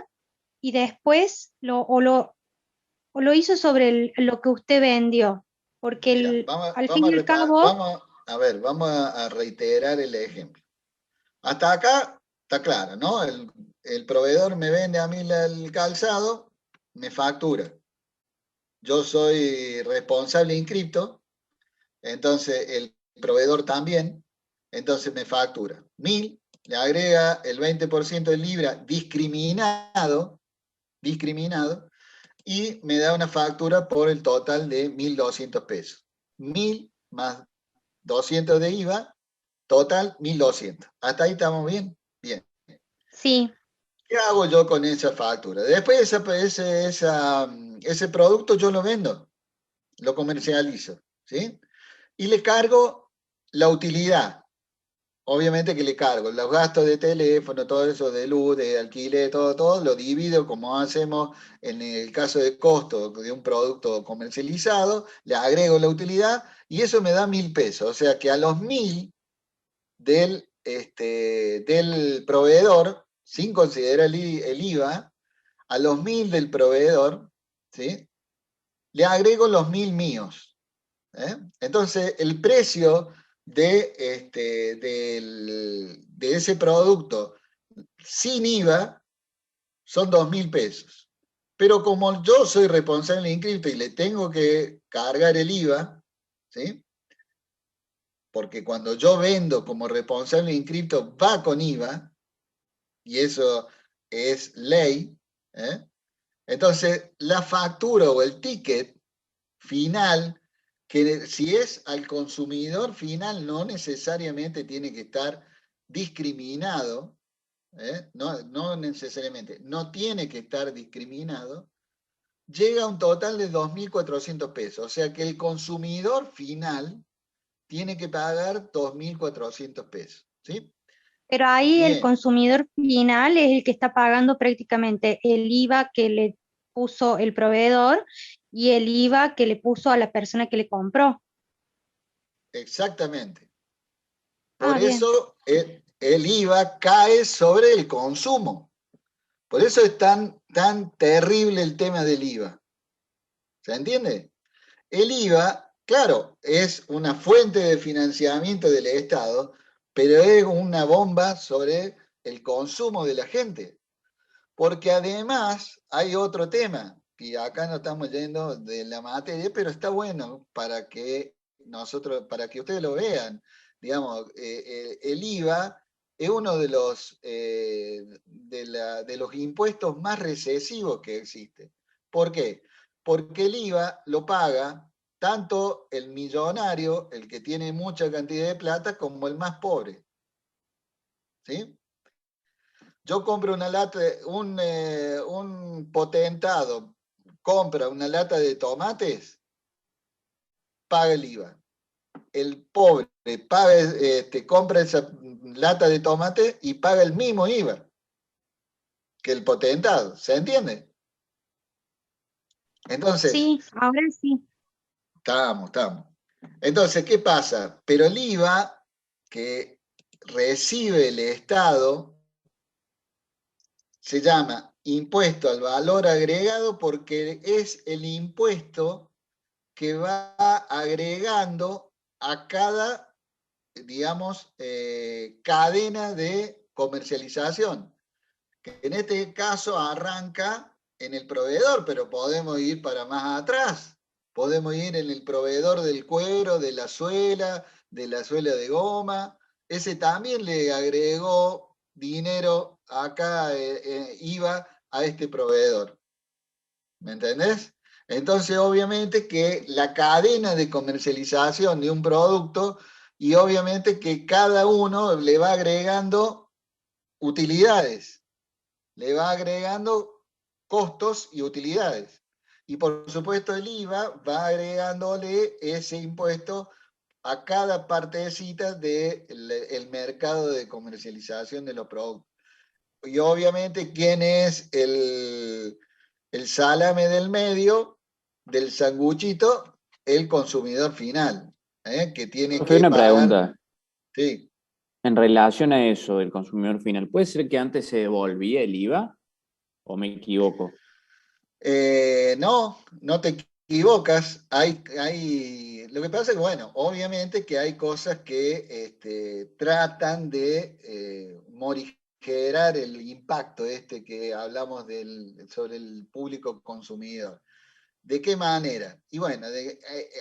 S5: y después lo hizo sobre lo que usted vendió. Porque
S1: Mira,
S5: al fin y al cabo,
S1: vamos a reiterar el ejemplo. Hasta acá está claro, ¿no? El proveedor me vende a mí el calzado, me factura. Yo soy responsable inscripto, entonces el proveedor también, entonces me factura 1.000, le agrega el 20% de libra discriminado, y me da una factura por el total de 1.200 pesos. 1.000 más 200 de IVA, total 1.200. ¿Hasta ahí estamos bien? Bien.
S5: sí.
S1: ¿Qué hago yo con esa factura? Después ese producto yo lo vendo, lo comercializo, ¿sí? Y le cargo la utilidad. Obviamente que le cargo los gastos de teléfono, todo eso de luz, de alquiler, todo, lo divido como hacemos en el caso de costo de un producto comercializado, le agrego la utilidad y eso me da 1.000 pesos. O sea que a los 1.000 del proveedor, sin considerar el IVA, a los 1.000 del proveedor, ¿sí? Le agrego los 1.000 míos. Entonces, el precio de ese producto sin IVA son 2.000 pesos. Pero como yo soy responsable inscripto y le tengo que cargar el IVA, ¿sí? Porque cuando yo vendo como responsable inscripto va con IVA, y eso es ley, ¿eh? Entonces la factura o el ticket final, que si es al consumidor final no necesariamente tiene que estar discriminado, no necesariamente, no tiene que estar discriminado, llega a un total de 2.400 pesos. O sea que el consumidor final tiene que pagar 2.400 pesos. ¿Sí?
S5: Pero ahí el
S1: Bien,
S5: consumidor final es el que está pagando prácticamente el IVA que le puso el proveedor y el IVA que le puso a la persona que le compró.
S1: exactamente. Por
S5: Ah, bien.
S1: eso el IVA cae sobre el consumo. Por eso es tan terrible el tema del IVA. ¿Se entiende? El IVA, claro, es una fuente de financiamiento del Estado, pero es una bomba sobre el consumo de la gente. Porque además hay otro tema, y acá no estamos yendo de la materia, pero está bueno para que ustedes lo vean. Digamos, el IVA es uno de los impuestos más recesivos que existe. ¿Por qué? Porque el IVA lo paga tanto el millonario, el que tiene mucha cantidad de plata, como el más pobre. ¿Sí? Yo compro una lata, un potentado compra una lata de tomates, paga el IVA. El pobre compra esa lata de tomate y paga el mismo IVA que el potentado. ¿Se entiende? Entonces,
S5: Sí, ahora sí.
S1: estamos. Entonces, ¿qué pasa? Pero el IVA que recibe el Estado se llama impuesto al valor agregado porque es el impuesto que va agregando a cada, digamos, cadena de comercialización, que en este caso arranca en el proveedor, pero podemos ir para más atrás. Podemos ir en el proveedor del cuero, de la suela de goma. Ese también le agregó dinero acá, IVA a este proveedor. ¿Me entendés? Entonces, obviamente que la cadena de comercialización de un producto y obviamente que cada uno le va agregando utilidades, le va agregando costos y utilidades. Y por supuesto el IVA va agregándole ese impuesto a cada partecita del mercado de comercialización de los productos. Y obviamente, ¿quién es el salame del medio del sanguchito? El consumidor final, que tiene
S4: Profe,
S1: que
S4: una
S1: pagar.
S4: pregunta.
S1: Sí.
S4: En relación a eso del consumidor final, ¿puede ser que antes se devolvía el IVA? ¿O me equivoco?
S1: No te equivocas. Lo que pasa es que, bueno, obviamente que hay cosas que tratan de morigerar el impacto que hablamos sobre el público consumidor. ¿De qué manera? Y bueno,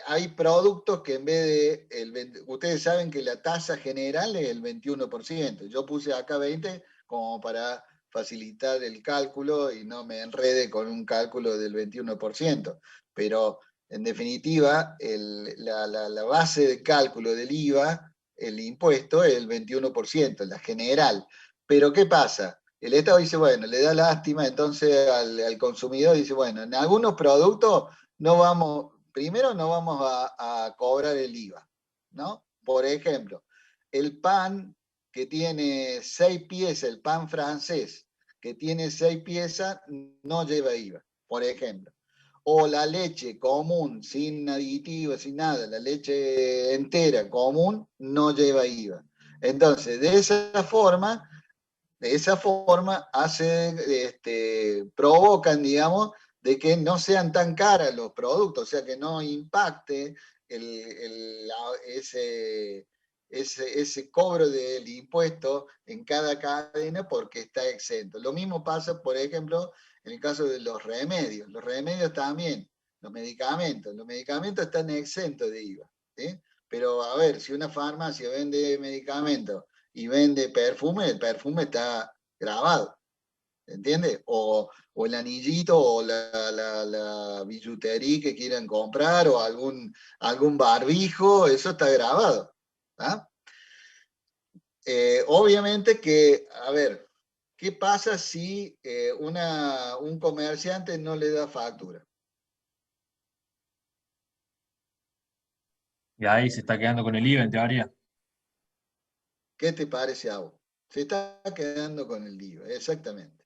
S1: hay productos que en vez de, ustedes saben que la tasa general es el 21%. Yo puse acá 20 como para facilitar el cálculo y no me enrede con un cálculo del 21%. Pero en definitiva, la base de cálculo del IVA, el impuesto, es el 21%, la general. Pero ¿qué pasa? El Estado dice, bueno, le da lástima entonces al consumidor, dice, bueno, en algunos productos primero no vamos a cobrar el IVA, ¿no? Por ejemplo, el pan que tiene 6 piezas, el pan francés que tiene 6 piezas, no lleva IVA, por ejemplo. O la leche común, sin aditivos, sin nada, la leche entera común, no lleva IVA. Entonces, de esa forma provocan, digamos, de que no sean tan caros los productos, o sea, que no impacte ese cobro del impuesto en cada cadena porque está exento. Lo mismo pasa, por ejemplo, en el caso de los remedios también, los medicamentos están exentos de IVA, ¿sí? Pero a ver, si una farmacia vende medicamentos y vende perfume, el perfume está grabado, ¿entiendes? O el anillito o la billutería que quieran comprar o algún barbijo, eso está grabado. ¿Ah? Obviamente que, a ver, ¿qué pasa si un comerciante no le da factura?
S6: Y ahí se está quedando con el IVA en teoría.
S1: ¿Qué te parece a vos? Se está quedando con el IVA, exactamente.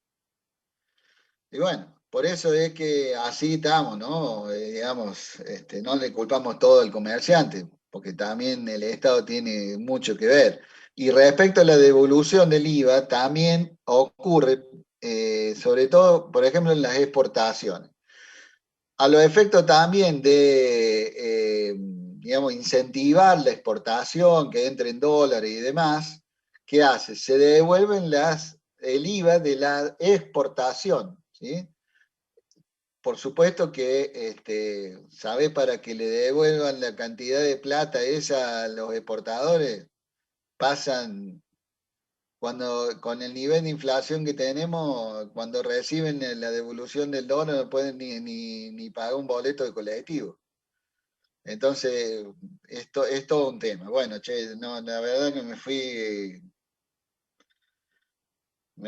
S1: Y bueno, por eso es que así estamos, ¿no? Digamos, no le culpamos todo al comerciante, porque también el Estado tiene mucho que ver. Y respecto a la devolución del IVA, también ocurre, sobre todo, por ejemplo, en las exportaciones. A los efectos también de, digamos, incentivar la exportación, que entre en dólares y demás, ¿qué hace? Se devuelven el IVA de la exportación, ¿sí? Por supuesto que, ¿sabe? Para que le devuelvan la cantidad de plata esa a los exportadores, pasan, con el nivel de inflación que tenemos, cuando reciben la devolución del dólar no pueden ni pagar un boleto de colectivo. Entonces, esto es todo un tema. Bueno, che, no, la verdad que me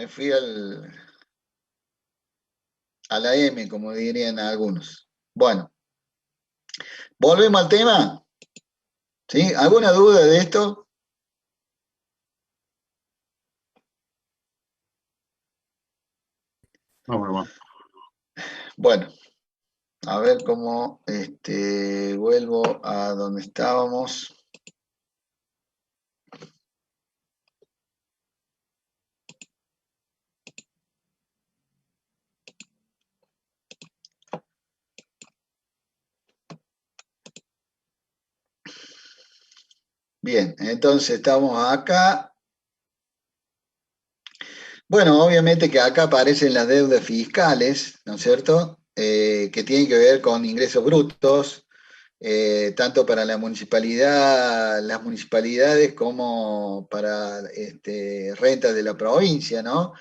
S1: fui a la M, como dirían algunos. Bueno, volvemos al tema. ¿Sí? ¿Alguna duda de esto?
S2: Vamos.
S1: Bueno, a ver cómo vuelvo a donde estábamos. Bien, entonces estamos acá. Bueno, obviamente que acá aparecen las deudas fiscales, ¿no es cierto? Que tienen que ver con ingresos brutos, tanto para la municipalidad, las municipalidades como para rentas de la provincia, ¿no?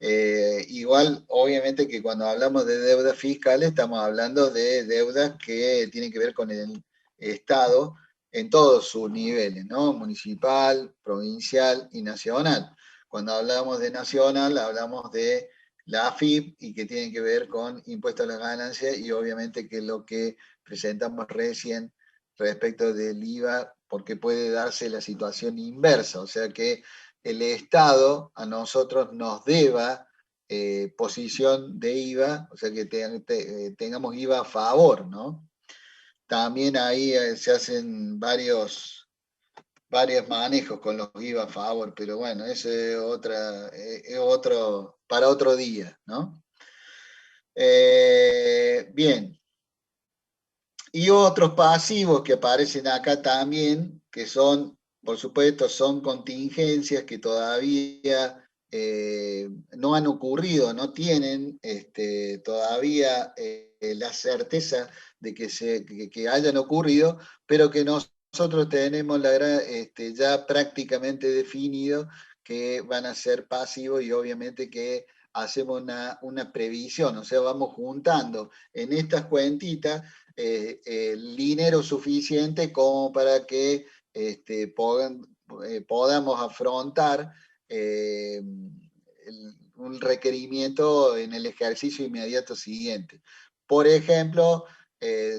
S1: Igual, obviamente que cuando hablamos de deudas fiscales, estamos hablando de deudas que tienen que ver con el Estado en todos sus niveles, ¿no? Municipal, provincial y nacional. Cuando hablamos de nacional, hablamos de la AFIP y que tiene que ver con impuestos a las ganancias y obviamente que es lo que presentamos recién respecto del IVA, porque puede darse la situación inversa, o sea que el Estado a nosotros nos deba posición de IVA, o sea que tengamos IVA a favor, ¿no? También ahí se hacen varios manejos con los IVA a favor, pero bueno, eso es para otro día, ¿no? Bien. Y otros pasivos que aparecen acá también, que son, por supuesto, son contingencias que todavía no han ocurrido, no tienen todavía la certeza de que hayan ocurrido, pero que nosotros tenemos ya prácticamente definido que van a ser pasivos y obviamente que hacemos una previsión, o sea, vamos juntando en estas cuentitas el dinero suficiente como para que podamos afrontar un requerimiento en el ejercicio inmediato siguiente. Por ejemplo,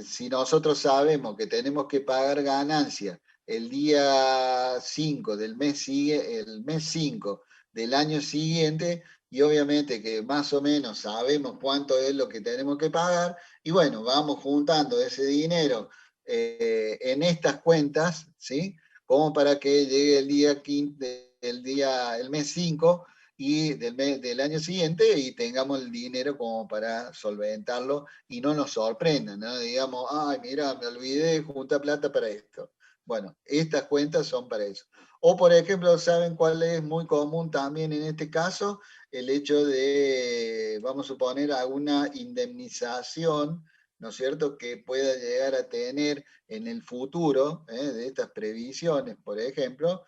S1: si nosotros sabemos que tenemos que pagar ganancias el día 5 del el mes 5 del año siguiente, y obviamente que más o menos sabemos cuánto es lo que tenemos que pagar, y bueno, vamos juntando ese dinero en estas cuentas, ¿sí? Como para que llegue el día 15, el mes 5 y del año siguiente y tengamos el dinero como para solventarlo y no nos sorprendan, ¿no? Digamos, ay, mira, me olvidé de juntar plata para esto. Bueno, estas cuentas son para eso. O, por ejemplo, ¿saben cuál es muy común también en este caso? el hecho de, vamos a suponer, alguna indemnización, ¿no es cierto?, que pueda llegar a tener en el futuro, de estas previsiones, por ejemplo,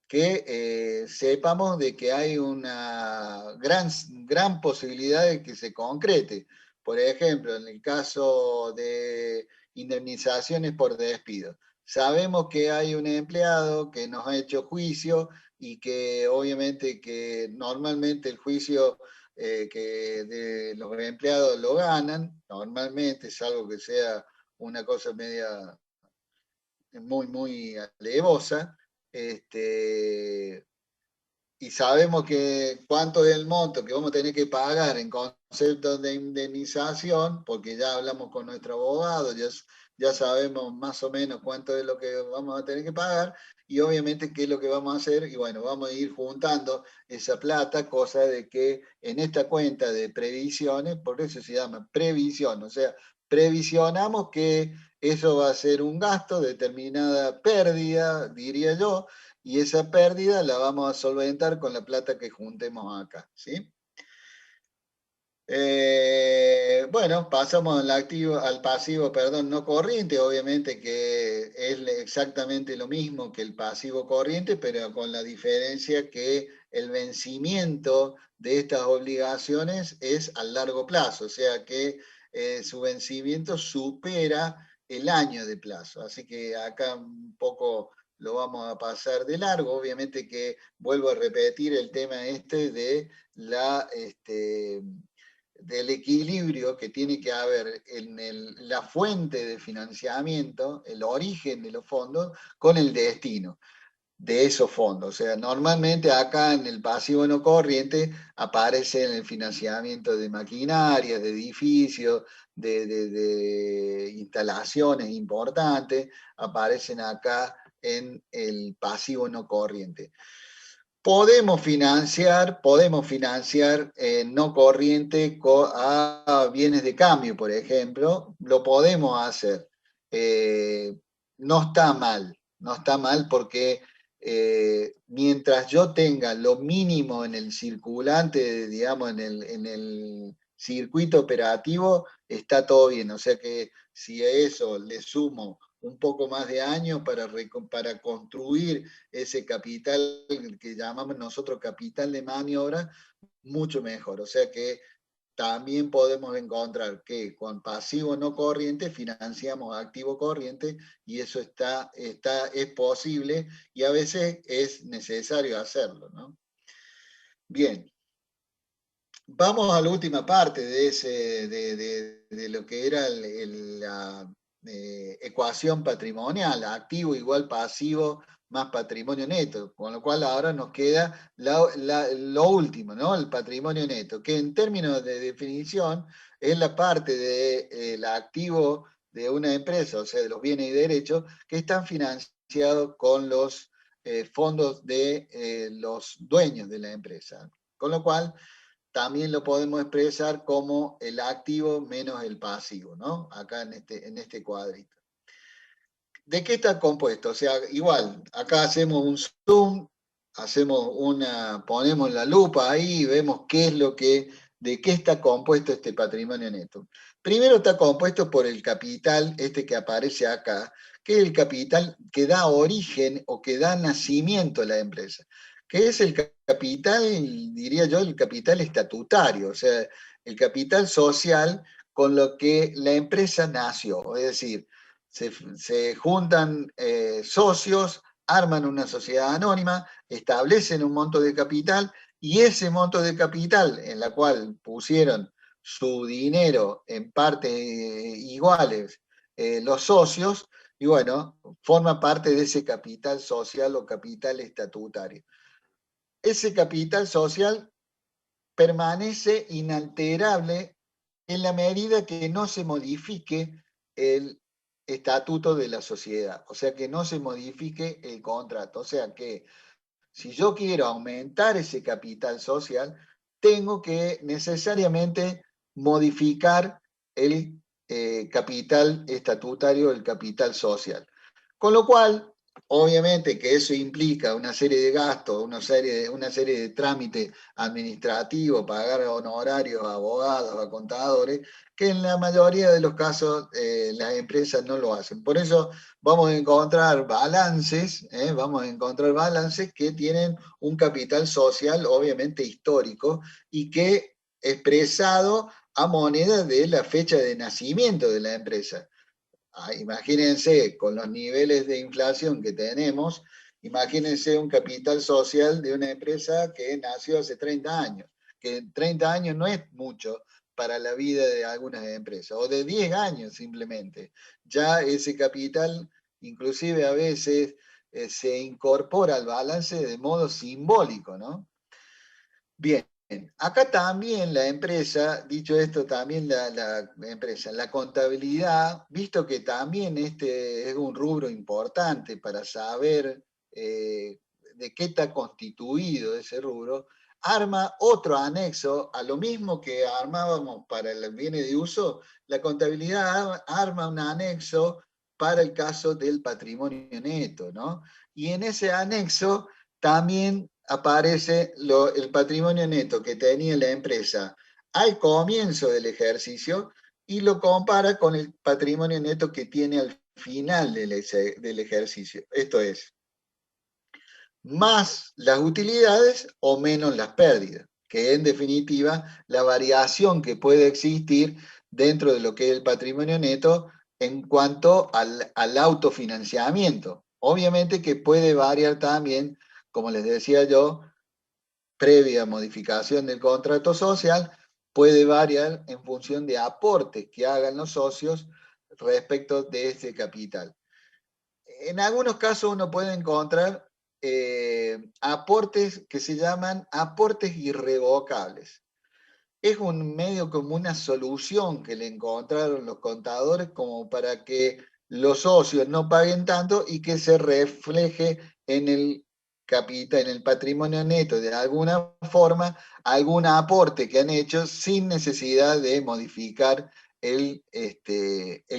S1: que sepamos de que hay una gran posibilidad de que se concrete. Por ejemplo, en el caso de indemnizaciones por despido. Sabemos que hay un empleado que nos ha hecho juicio y que obviamente que normalmente el juicio que de los empleados lo ganan, normalmente, salvo que sea una cosa media muy alevosa, y sabemos que cuánto es el monto que vamos a tener que pagar en concepto de indemnización, porque ya hablamos con nuestro abogado, ya sabemos más o menos cuánto es lo que vamos a tener que pagar, y obviamente qué es lo que vamos a hacer, y bueno, vamos a ir juntando esa plata, cosa de que en esta cuenta de previsiones, por eso se llama previsión, o sea, previsionamos que eso va a ser un gasto, determinada pérdida, diría yo, y esa pérdida la vamos a solventar con la plata que juntemos acá, ¿sí? Bueno, pasamos al pasivo, perdón, no corriente, obviamente que es exactamente lo mismo que el pasivo corriente, pero con la diferencia que el vencimiento de estas obligaciones es a largo plazo, o sea que su vencimiento supera el año de plazo. Así que acá un poco lo vamos a pasar de largo. Obviamente que vuelvo a repetir el tema de del equilibrio que tiene que haber en la fuente de financiamiento, el origen de los fondos, con el destino de esos fondos. O sea, normalmente acá en el pasivo no corriente aparece en el financiamiento de maquinarias, de edificios, de instalaciones importantes, aparecen acá en el pasivo no corriente. Podemos financiar no corriente a bienes de cambio, por ejemplo, lo podemos hacer. No está mal porque mientras yo tenga lo mínimo en el circulante, digamos, en el circuito operativo, está todo bien. O sea que si a eso le sumo un poco más de años para construir ese capital que llamamos nosotros capital de maniobra, mucho mejor. O sea que también podemos encontrar que con pasivo no corriente financiamos activo corriente y eso es posible y a veces es necesario hacerlo, ¿no? Bien. Vamos a la última parte de lo que era la ecuación patrimonial, activo igual pasivo más patrimonio neto, con lo cual ahora nos queda lo último, ¿no? El patrimonio neto, que en términos de definición es la parte del activo de una empresa, o sea, de los bienes y derechos, que están financiados con los fondos de los dueños de la empresa. Con lo cual, también lo podemos expresar como el activo menos el pasivo, ¿no? Acá en este cuadrito. ¿De qué está compuesto? O sea, igual, acá hacemos un zoom, ponemos la lupa ahí y vemos de qué está compuesto este patrimonio neto. Primero está compuesto por el capital, que aparece acá, que es el capital que da origen o que da nacimiento a la empresa, que es el capital, diría yo, el capital estatutario, o sea, el capital social con lo que la empresa nació, es decir, se juntan socios, arman una sociedad anónima, establecen un monto de capital y ese monto de capital en la cual pusieron su dinero en partes iguales los socios, y bueno, forma parte de ese capital social o capital estatutario. Ese capital social permanece inalterable en la medida que no se modifique el estatuto de la sociedad, o sea, que no se modifique el contrato. O sea que si yo quiero aumentar ese capital social, tengo que necesariamente modificar el capital estatutario, el capital social. Con lo cual, Obviamente que eso implica una serie de gastos, una serie de trámites administrativos, pagar honorarios a abogados, a contadores, que en la mayoría de los casos las empresas no lo hacen. Por eso vamos a encontrar balances que tienen un capital social, obviamente histórico, y que expresado a moneda de la fecha de nacimiento de la empresa. Imagínense, con los niveles de inflación que tenemos, imagínense un capital social de una empresa que nació hace 30 años, que 30 años no es mucho para la vida de algunas empresas, o de 10 años simplemente. Ya ese capital, inclusive a veces, se incorpora al balance de modo simbólico, ¿no? Bien. Acá también la empresa, dicho esto, también la empresa, la contabilidad, visto que también este es un rubro importante para saber de qué está constituido ese rubro, arma otro anexo a lo mismo que armábamos para el bienes de uso, la contabilidad arma un anexo para el caso del patrimonio neto, ¿no? Y en ese anexo también aparece el patrimonio neto que tenía la empresa al comienzo del ejercicio y lo compara con el patrimonio neto que tiene al final del ejercicio. Esto es, más las utilidades o menos las pérdidas, que en definitiva la variación que puede existir dentro de lo que es el patrimonio neto en cuanto al autofinanciamiento. Obviamente que puede variar también, como les decía yo, previa modificación del contrato social, puede variar en función de aportes que hagan los socios respecto de este capital. En algunos casos uno puede encontrar aportes que se llaman aportes irrevocables. Es un medio como una solución que le encontraron los contadores como para que los socios no paguen tanto y que se refleje en el capital, en el patrimonio neto de alguna forma, algún aporte que han hecho sin necesidad de modificar el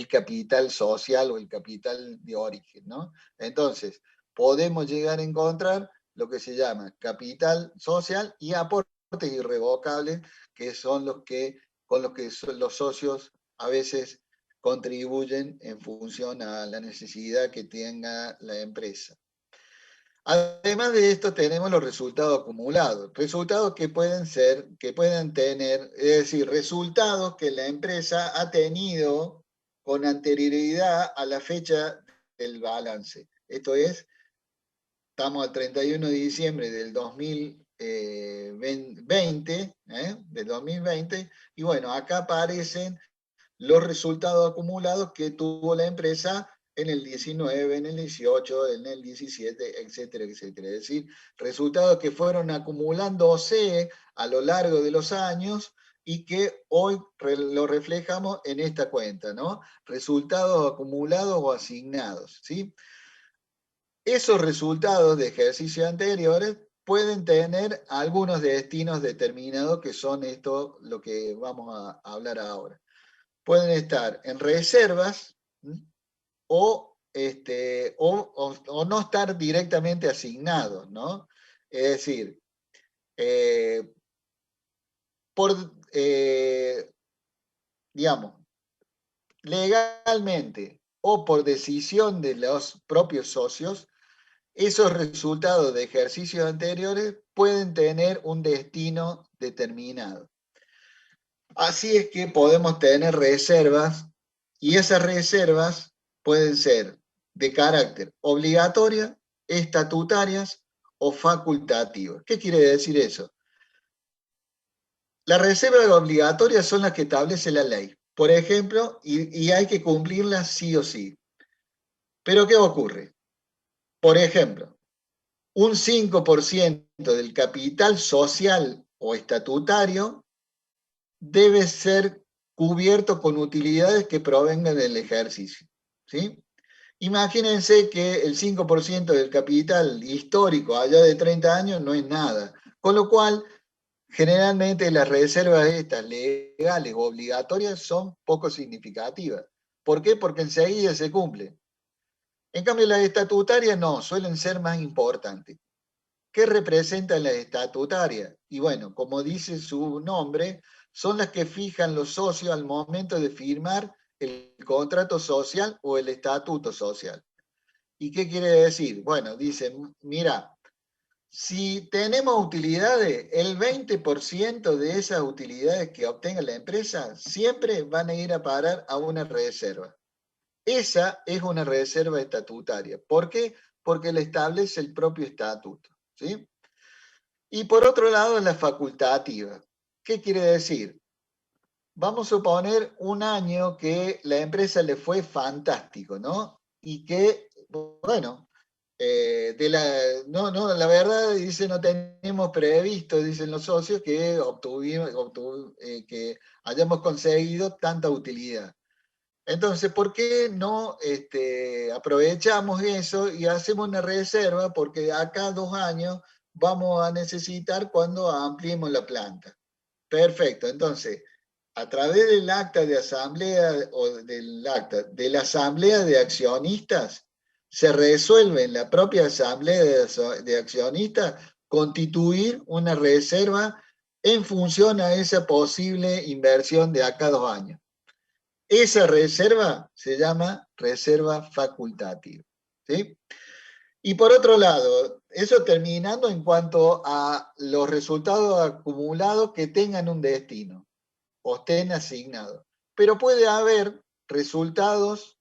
S1: capital social o el capital de origen, ¿no? Entonces, podemos llegar a encontrar lo que se llama capital social y aportes irrevocables, que son con los que los socios a veces contribuyen en función a la necesidad que tenga la empresa. Además de esto tenemos los resultados acumulados, resultados que pueden tener, es decir, resultados que la empresa ha tenido con anterioridad a la fecha del balance. Esto es, estamos al 31 de diciembre del 2020, y bueno, acá aparecen los resultados acumulados que tuvo la empresa en el 19, en el 18, en el 17, etcétera, etcétera. Es decir, resultados que fueron acumulándose a lo largo de los años y que hoy lo reflejamos en esta cuenta, ¿no? Resultados acumulados o asignados, ¿sí? Esos resultados de ejercicios anteriores pueden tener algunos destinos determinados, que son esto lo que vamos a hablar ahora. Pueden estar en reservas o no estar directamente asignados, ¿no? Es decir, digamos, legalmente o por decisión de los propios socios, esos resultados de ejercicios anteriores pueden tener un destino determinado. Así es que podemos tener reservas, y esas reservas pueden ser de carácter obligatoria, estatutarias o facultativas. ¿Qué quiere decir eso? Las reservas obligatorias son las que establece la ley, por ejemplo, y hay que cumplirlas sí o sí. Pero ¿qué ocurre? Por ejemplo, un 5% del capital social o estatutario debe ser cubierto con utilidades que provengan del ejercicio, ¿sí? Imagínense que el 5% del capital histórico allá de 30 años no es nada, con lo cual generalmente las reservas estas legales o obligatorias son poco significativas. ¿Por qué? Porque enseguida se cumple. En cambio, las estatutarias no, suelen ser más importantes. ¿Qué representan las estatutarias? Y bueno, como dice su nombre, son las que fijan los socios al momento de firmar el contrato social o el estatuto social. ¿Y qué quiere decir? Bueno, dicen, mira, si tenemos utilidades, el 20% de esas utilidades que obtenga la empresa siempre van a ir a parar a una reserva. Esa es una reserva estatutaria. ¿Por qué? Porque la establece el propio estatuto, ¿sí? Y por otro lado, la facultativa. ¿Qué quiere decir? Vamos a suponer un año que la empresa le fue fantástico, ¿no? Y que, bueno, la verdad, dice, no tenemos previsto, dicen los socios, que que hayamos conseguido tanta utilidad. Entonces, ¿por qué no aprovechamos eso y hacemos una reserva? Porque acá 2 años vamos a necesitar cuando ampliemos la planta. Perfecto, entonces, a través del acta de asamblea o del acta de la asamblea de accionistas, se resuelve en la propia asamblea de accionistas constituir una reserva en función a esa posible inversión de acá 2 años. Esa reserva se llama reserva facultativa, ¿sí? Y por otro lado, eso terminando en cuanto a los resultados acumulados que tengan un destino o estén asignados. Pero puede haber resultados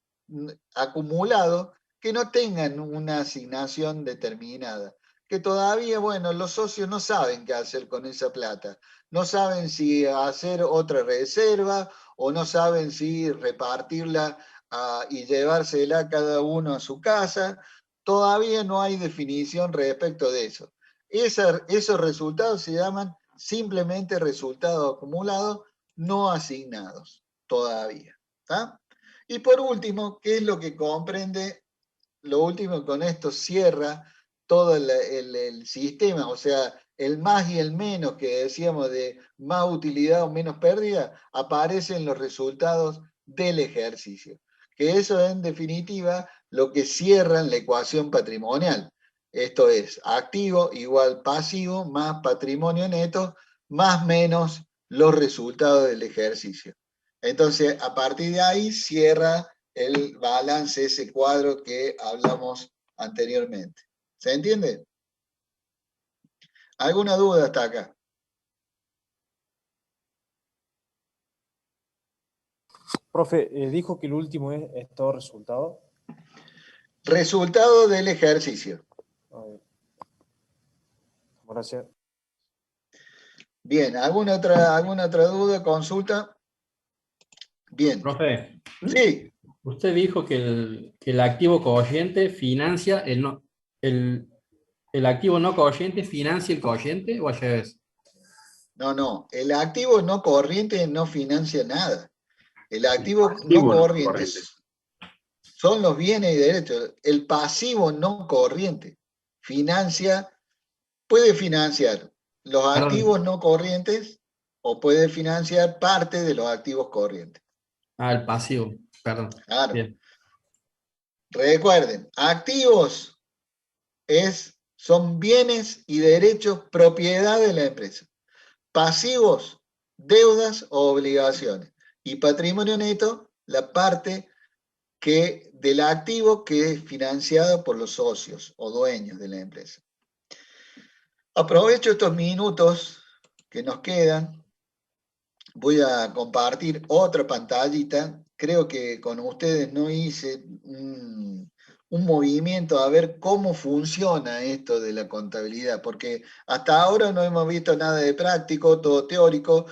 S1: acumulados que no tengan una asignación determinada, que todavía, bueno, los socios no saben qué hacer con esa plata, no saben si hacer otra reserva o no saben si repartirla y llevársela cada uno a su casa. Todavía no hay definición respecto de eso. Esos resultados se llaman simplemente resultados acumulados no asignados todavía. ¿Tá? Y por último, ¿qué es lo que comprende? Lo último, con esto cierra todo el sistema, o sea, el más y el menos que decíamos de más utilidad o menos pérdida, aparecen los resultados del ejercicio. Que eso es, en definitiva, lo que cierra en la ecuación patrimonial. Esto es, activo igual pasivo más patrimonio neto más menos los resultados del ejercicio. Entonces, a partir de ahí cierra el balance, ese cuadro que hablamos anteriormente. ¿Se entiende? ¿Alguna duda hasta acá?
S7: Profe, dijo que el último es todo resultado.
S1: Resultado del ejercicio.
S7: Gracias.
S1: Bien, ¿alguna otra duda, consulta? Bien.
S8: Profe,
S1: Sí.
S8: usted dijo que el activo corriente financia el activo no corriente financia el corriente, ¿o al revés?
S1: No. El activo no corriente no financia nada. El activo no corriente son los bienes y derechos. El pasivo no corriente puede financiar los activos no corrientes o puede financiar parte de los activos corrientes.
S8: El pasivo, perdón.
S1: Claro.
S8: Bien.
S1: Recuerden, activos son bienes y derechos propiedad de la empresa. Pasivos, deudas o obligaciones. Y patrimonio neto, la parte del activo que es financiado por los socios o dueños de la empresa. Aprovecho estos minutos que nos quedan. Voy a compartir otra pantallita. Creo que con ustedes no hice un movimiento a ver cómo funciona esto de la contabilidad, porque hasta ahora no hemos visto nada de práctico, todo teórico.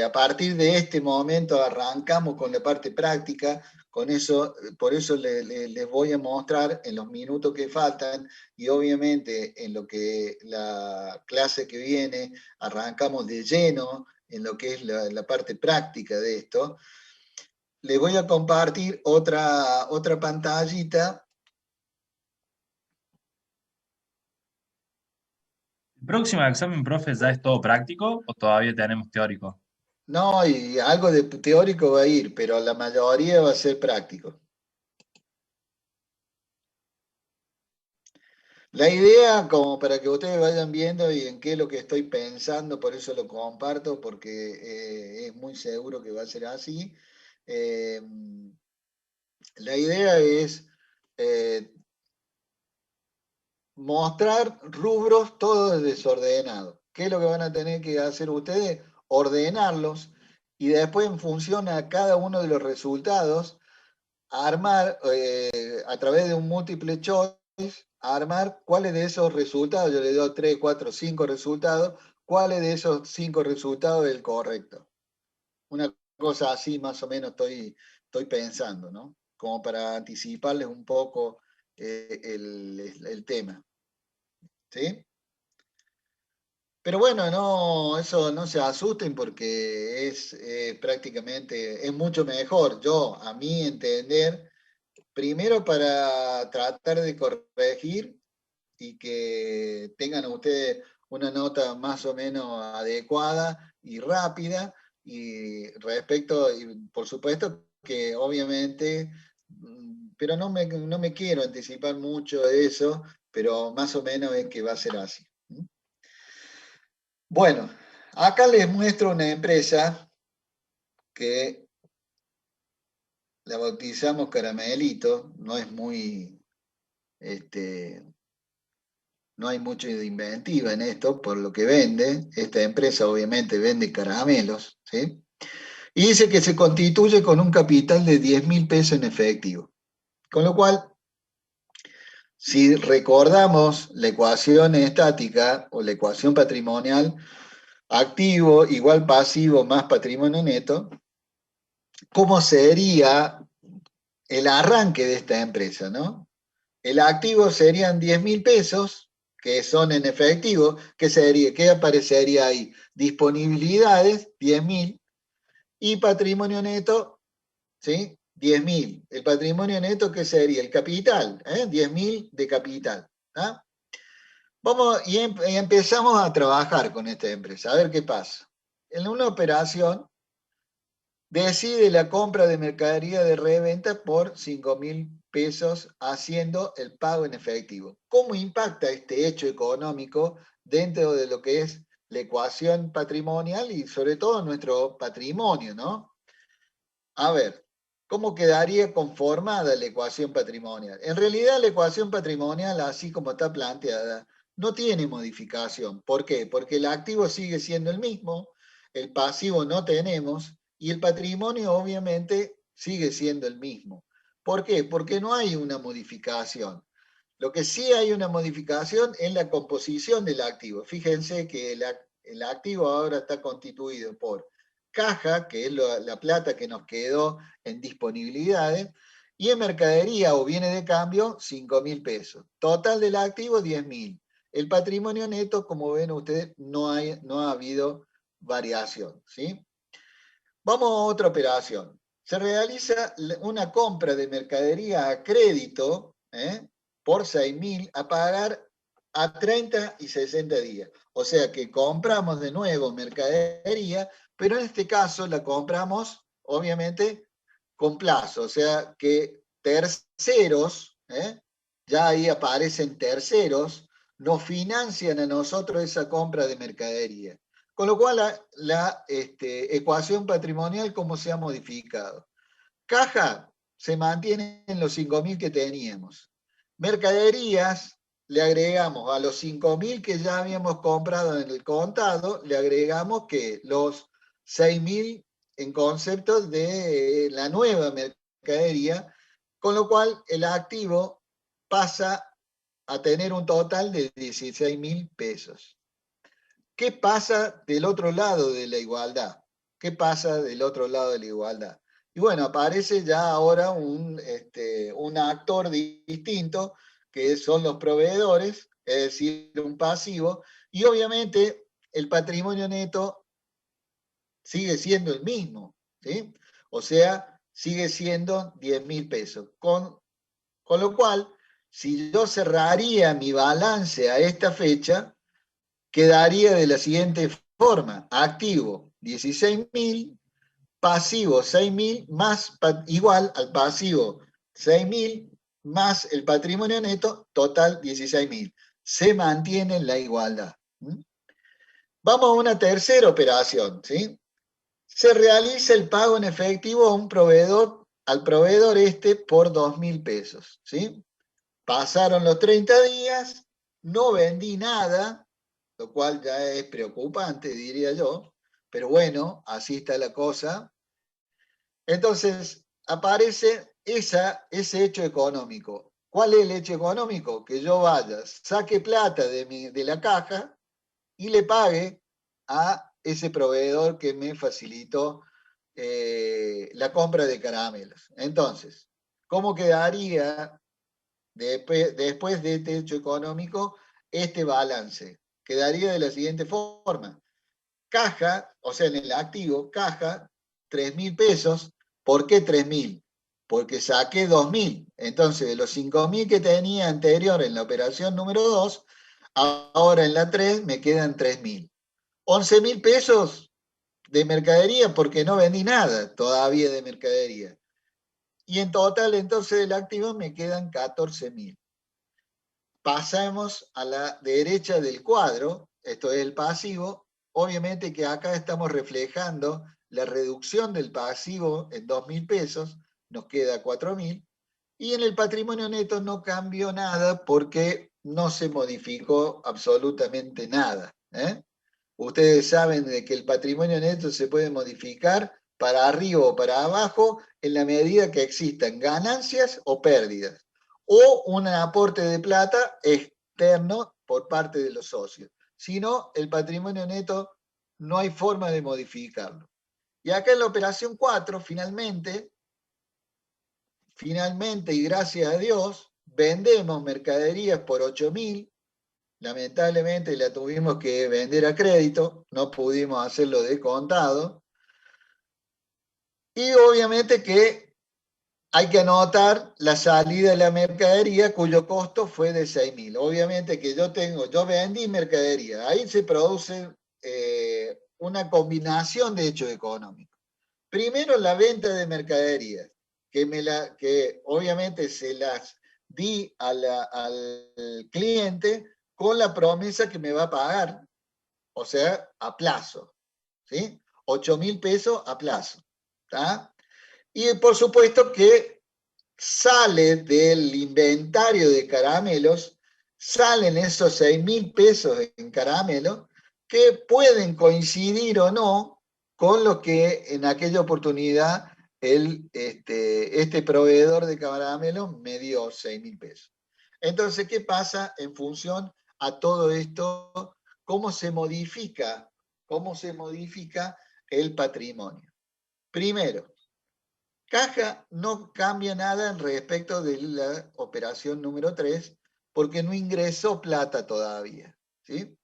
S1: A partir de este momento arrancamos con la parte práctica. Con eso, por eso les voy a mostrar en los minutos que faltan y obviamente en lo que la clase que viene arrancamos de lleno en lo que es la parte práctica de esto. Les voy a compartir otra pantallita.
S6: ¿El próximo examen, profe, ya es todo práctico o todavía tenemos teórico?
S1: No, y algo de teórico va a ir, pero la mayoría va a ser práctico. La idea, como para que ustedes vayan viendo y en qué es lo que estoy pensando, por eso lo comparto, porque es muy seguro que va a ser así. Eh, la idea es mostrar rubros todos desordenados. ¿Qué es lo que van a tener que hacer ustedes? Ordenarlos y después en función a cada uno de los resultados, armar a través de un múltiple choice, armar cuáles de esos resultados, yo le doy 3, 4, 5 resultados, cuáles de esos 5 resultados es el correcto. Una cosa así más o menos estoy pensando, ¿no? Como para anticiparles un poco el tema. ¿Sí? Pero bueno, no, eso no se asusten porque es prácticamente, es mucho mejor. Yo, a mi entender, primero para tratar de corregir y que tengan ustedes una nota más o menos adecuada y rápida, y respecto, y por supuesto que obviamente, pero no me quiero anticipar mucho de eso, pero más o menos es que va a ser así. Bueno, acá les muestro una empresa que la bautizamos Caramelito, no es muy, no hay mucho de inventiva en esto por lo que vende. Esta empresa obviamente vende caramelos, ¿sí? Y dice que se constituye con un capital de 10.000 pesos en efectivo. Con lo cual, si recordamos la ecuación estática o la ecuación patrimonial, activo igual pasivo más patrimonio neto, ¿cómo sería el arranque de esta empresa, ¿no? El activo serían 10.000 pesos, que son en efectivo. ¿Qué aparecería ahí? Disponibilidades, 10.000, y patrimonio neto, ¿sí? 10.000. El patrimonio neto, ¿qué sería? El capital, 10.000 de capital. ¿Ah? Vamos y empezamos a trabajar con esta empresa, a ver qué pasa. En una operación, decide la compra de mercadería de reventa por 5.000 pesos haciendo el pago en efectivo. ¿Cómo impacta este hecho económico dentro de lo que es la ecuación patrimonial y sobre todo nuestro patrimonio, ¿no? A ver, ¿cómo quedaría conformada la ecuación patrimonial? En realidad la ecuación patrimonial, así como está planteada, no tiene modificación. ¿Por qué? Porque el activo sigue siendo el mismo, el pasivo no tenemos y el patrimonio obviamente sigue siendo el mismo. ¿Por qué? Porque no hay una modificación. Lo que sí hay una modificación es la composición del activo. Fíjense que el activo ahora está constituido por caja, que es la plata que nos quedó en disponibilidades, y en mercadería o bienes de cambio, 5.000 pesos. Total del activo, 10.000. El patrimonio neto, como ven ustedes, no ha habido variación, ¿sí? Vamos a otra operación. Se realiza una compra de mercadería a crédito, por 6.000 a pagar a 30 y 60 días. O sea que compramos de nuevo mercadería, pero en este caso la compramos, obviamente, con plazo. O sea que terceros, ya ahí aparecen terceros, nos financian a nosotros esa compra de mercadería. Con lo cual la ecuación patrimonial, ¿cómo se ha modificado? Caja se mantiene en los 5.000 que teníamos. Mercaderías, le agregamos a los 5.000 que ya habíamos comprado en el contado, le agregamos que los 6.000 en concepto de la nueva mercadería, con lo cual el activo pasa a tener un total de 16.000 pesos. ¿Qué pasa del otro lado de la igualdad? ¿Qué pasa del otro lado de la igualdad? Y bueno, aparece ya ahora un actor distinto, que son los proveedores, es decir, un pasivo, y obviamente el patrimonio neto sigue siendo el mismo, ¿sí? O sea, sigue siendo 10.000 pesos. Con lo cual, si yo cerraría mi balance a esta fecha, quedaría de la siguiente forma: activo 16.000, pasivo 6.000, más igual al pasivo 6.000 más el patrimonio neto, total 16.000. Se mantiene la igualdad. Vamos a una tercera operación, ¿sí? Se realiza el pago en efectivo a un proveedor, al proveedor por 2.000 pesos, ¿sí? Pasaron los 30 días, no vendí nada, lo cual ya es preocupante, diría yo, pero bueno, así está la cosa. Entonces, aparece ese hecho económico. ¿Cuál es el hecho económico? Que yo vaya, saque plata de la caja y le pague a ese proveedor que me facilitó la compra de caramelos. Entonces, ¿cómo quedaría después de este hecho económico este balance? Quedaría de la siguiente forma. Caja, o sea, en el activo, caja, 3.000 pesos. ¿Por qué 3.000? Porque saqué 2.000. Entonces, de los 5.000 que tenía anterior en la operación número 2, ahora en la 3 me quedan 3.000. 11.000 pesos de mercadería porque no vendí nada todavía de mercadería. Y en total, entonces, del activo me quedan 14.000. Pasamos a la derecha del cuadro, esto es el pasivo. Obviamente que acá estamos reflejando la reducción del pasivo en 2.000 pesos, nos queda 4.000. Y en el patrimonio neto no cambió nada porque no se modificó absolutamente nada. Ustedes saben de que el patrimonio neto se puede modificar para arriba o para abajo en la medida que existan ganancias o pérdidas, o un aporte de plata externo por parte de los socios. Si no, el patrimonio neto no hay forma de modificarlo. Y acá en la operación 4, finalmente y gracias a Dios, vendemos mercaderías por 8.000. Lamentablemente la tuvimos que vender a crédito, no pudimos hacerlo de contado. Y obviamente que hay que anotar la salida de la mercadería cuyo costo fue de 6.000. Obviamente que yo vendí mercadería. Ahí se produce una combinación de hechos económicos. Primero, la venta de mercaderías, que obviamente se las di al cliente con la promesa que me va a pagar, o sea, a plazo, ¿sí? 8.000 pesos a plazo, ¿tá? Y por supuesto que sale del inventario de caramelos, salen esos 6.000 pesos en caramelos que pueden coincidir o no con lo que en aquella oportunidad este proveedor de caramelos me dio 6.000 pesos. Entonces, ¿qué pasa en función a todo esto? ¿Cómo se modifica el patrimonio? Primero, caja no cambia nada respecto de la operación número 3 porque no ingresó plata todavía, ¿sí?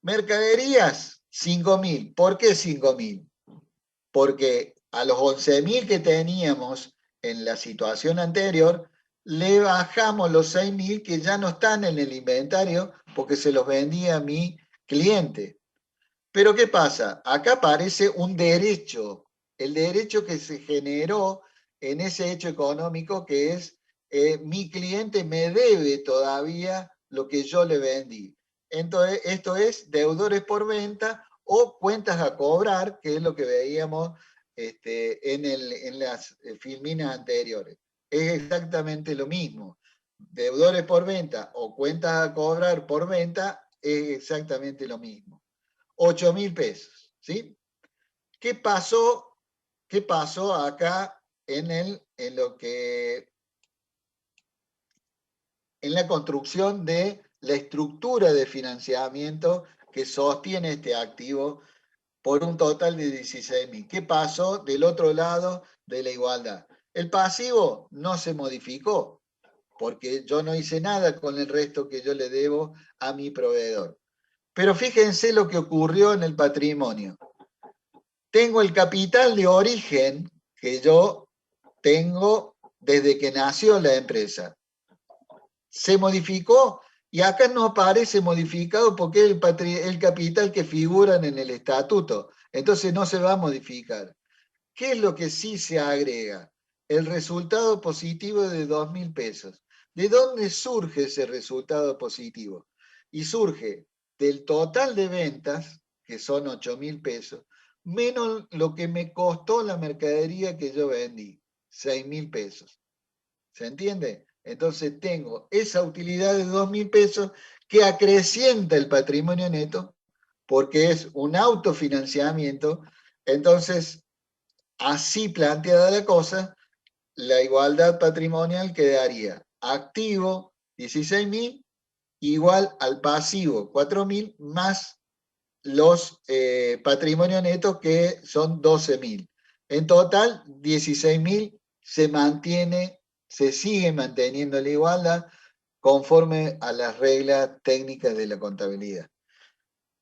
S1: Mercaderías, 5.000. ¿Por qué 5.000? Porque a los 11.000 que teníamos en la situación anterior, le bajamos los 6.000 que ya no están en el inventario porque se los vendía a mi cliente. Pero ¿qué pasa? Acá aparece un derecho, el derecho que se generó en ese hecho económico que es mi cliente me debe todavía lo que yo le vendí. Entonces, esto es deudores por venta o cuentas a cobrar, que es lo que veíamos en las filminas anteriores. Es exactamente lo mismo. Deudores por venta o cuentas a cobrar por venta es exactamente lo mismo. 8.000 pesos, ¿sí? ¿Qué pasó acá en la construcción de la estructura de financiamiento que sostiene este activo por un total de 16.000? ¿Qué pasó del otro lado de la igualdad? El pasivo no se modificó porque yo no hice nada con el resto que yo le debo a mi proveedor. Pero fíjense lo que ocurrió en el patrimonio. Tengo el capital de origen que yo tengo desde que nació la empresa. Se modificó y acá no aparece modificado porque es el capital que figuran en el estatuto. Entonces no se va a modificar. ¿Qué es lo que sí se agrega? el resultado positivo de 2.000 pesos. ¿De dónde surge ese resultado positivo? Y surge del total de ventas, que son 8.000 pesos, menos lo que me costó la mercadería que yo vendí, 6.000 pesos. ¿Se entiende? Entonces tengo esa utilidad de 2.000 pesos que acrecienta el patrimonio neto, porque es un autofinanciamiento. Entonces, así planteada la cosa, la igualdad patrimonial quedaría activo 16.000 igual al pasivo 4.000 más los patrimonios netos que son 12.000. En total, 16.000 se mantiene, se sigue manteniendo la igualdad conforme a las reglas técnicas de la contabilidad.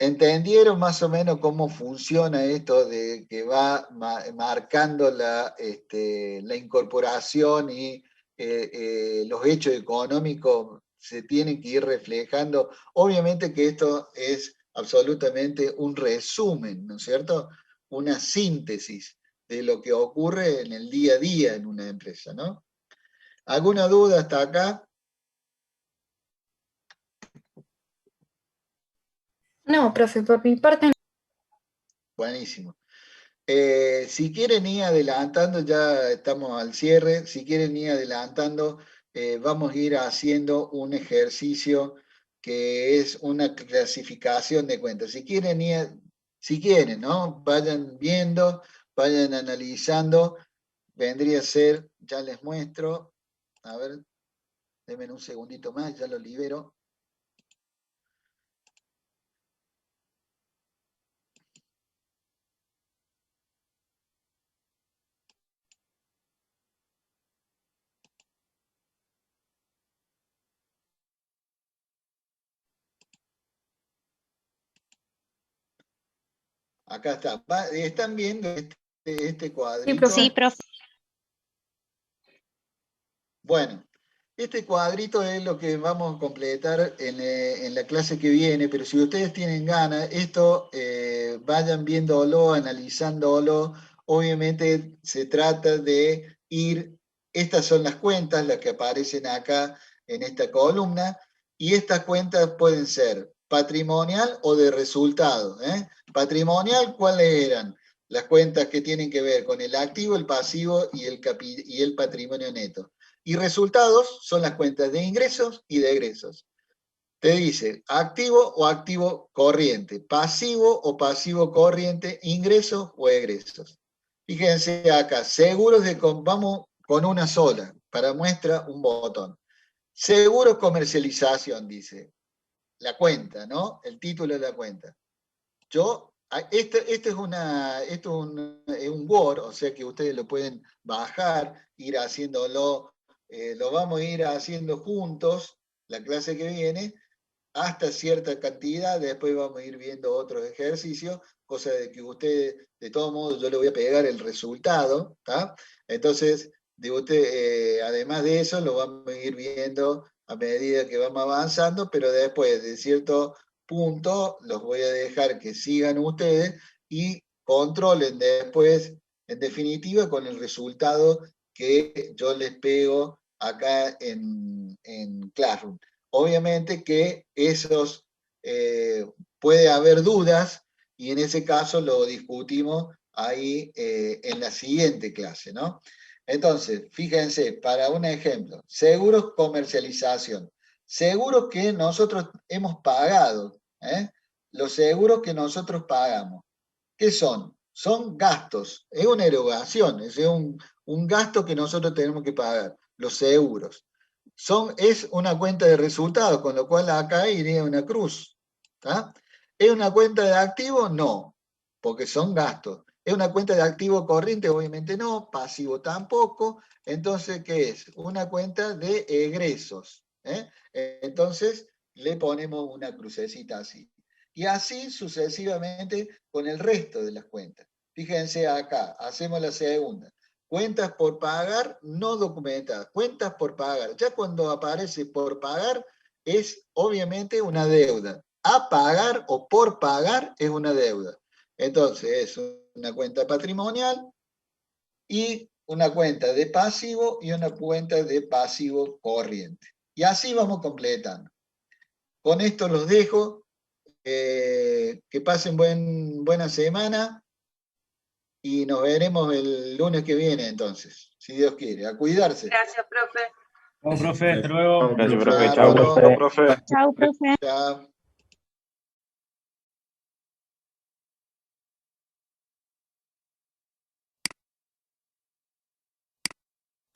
S1: ¿Entendieron más o menos cómo funciona esto de que va marcando la incorporación y los hechos económicos se tienen que ir reflejando? Obviamente que esto es absolutamente un resumen, ¿no es cierto? Una síntesis de lo que ocurre en el día a día en una empresa, ¿no? ¿Alguna duda hasta acá?
S9: No, profe, por mi parte no.
S1: Buenísimo. Si quieren ir adelantando, ya estamos al cierre, si quieren ir adelantando, vamos a ir haciendo un ejercicio que es una clasificación de cuentas. Si quieren, ¿no? Vayan viendo, vayan analizando, vendría a ser, ya les muestro, a ver, denme un segundito más, ya lo libero. Acá está. ¿Están viendo este cuadrito?
S5: Sí, profe.
S1: Bueno, este cuadrito es lo que vamos a completar en la clase que viene, pero si ustedes tienen ganas, esto vayan viéndolo, analizándolo. Obviamente se trata de ir, estas son las cuentas, las que aparecen acá en esta columna, y estas cuentas pueden ser patrimonial o de resultado. Patrimonial, ¿cuáles eran? Las cuentas que tienen que ver con el activo, el pasivo y el patrimonio neto. Y resultados son las cuentas de ingresos y de egresos. Te dice activo o activo corriente, pasivo o pasivo corriente, ingresos o egresos. Fíjense acá, seguros vamos con una sola, para muestra un botón. Seguros comercialización, dice. La cuenta, ¿no? El título de la cuenta. Este es un Word, o sea que ustedes lo pueden bajar, ir haciéndolo. Lo vamos a ir haciendo juntos, la clase que viene, hasta cierta cantidad, después vamos a ir viendo otros ejercicios, cosa de que ustedes, de todos modos, yo le voy a pegar el resultado, ¿tá? Entonces, además de eso, lo vamos a ir viendo a medida que vamos avanzando, pero después de cierto punto, los voy a dejar que sigan ustedes y controlen después, en definitiva, con el resultado que yo les pego acá en Classroom. Obviamente que puede haber dudas y en ese caso lo discutimos ahí en la siguiente clase, ¿no? Entonces, fíjense, para un ejemplo, seguros comercialización, seguros que nosotros hemos pagado, los seguros que nosotros pagamos, ¿qué son? Son gastos, es una erogación, es un gasto que nosotros tenemos que pagar, los seguros. Es una cuenta de resultados, con lo cual acá iría una cruz. ¿Tá? ¿Es una cuenta de activos? No, porque son gastos. ¿Es una cuenta de activo corriente? Obviamente no, pasivo tampoco. Entonces, ¿qué es? Una cuenta de egresos. Entonces, le ponemos una crucecita así. Y así sucesivamente con el resto de las cuentas. Fíjense acá, hacemos la segunda. Cuentas por pagar no documentadas, cuentas por pagar. Ya cuando aparece por pagar es obviamente una deuda. A pagar o por pagar es una deuda. Entonces es una cuenta patrimonial y una cuenta de pasivo y una cuenta de pasivo corriente. Y así vamos completando. Con esto los dejo. Que pasen buena semana. Y nos veremos el lunes que viene, entonces, si Dios quiere. A cuidarse.
S10: Gracias, profe.
S6: Chao, profe. Hasta luego.
S4: Gracias, profe.
S1: Chao,
S4: Chao, profe.
S5: Chao, profe.
S1: Chao.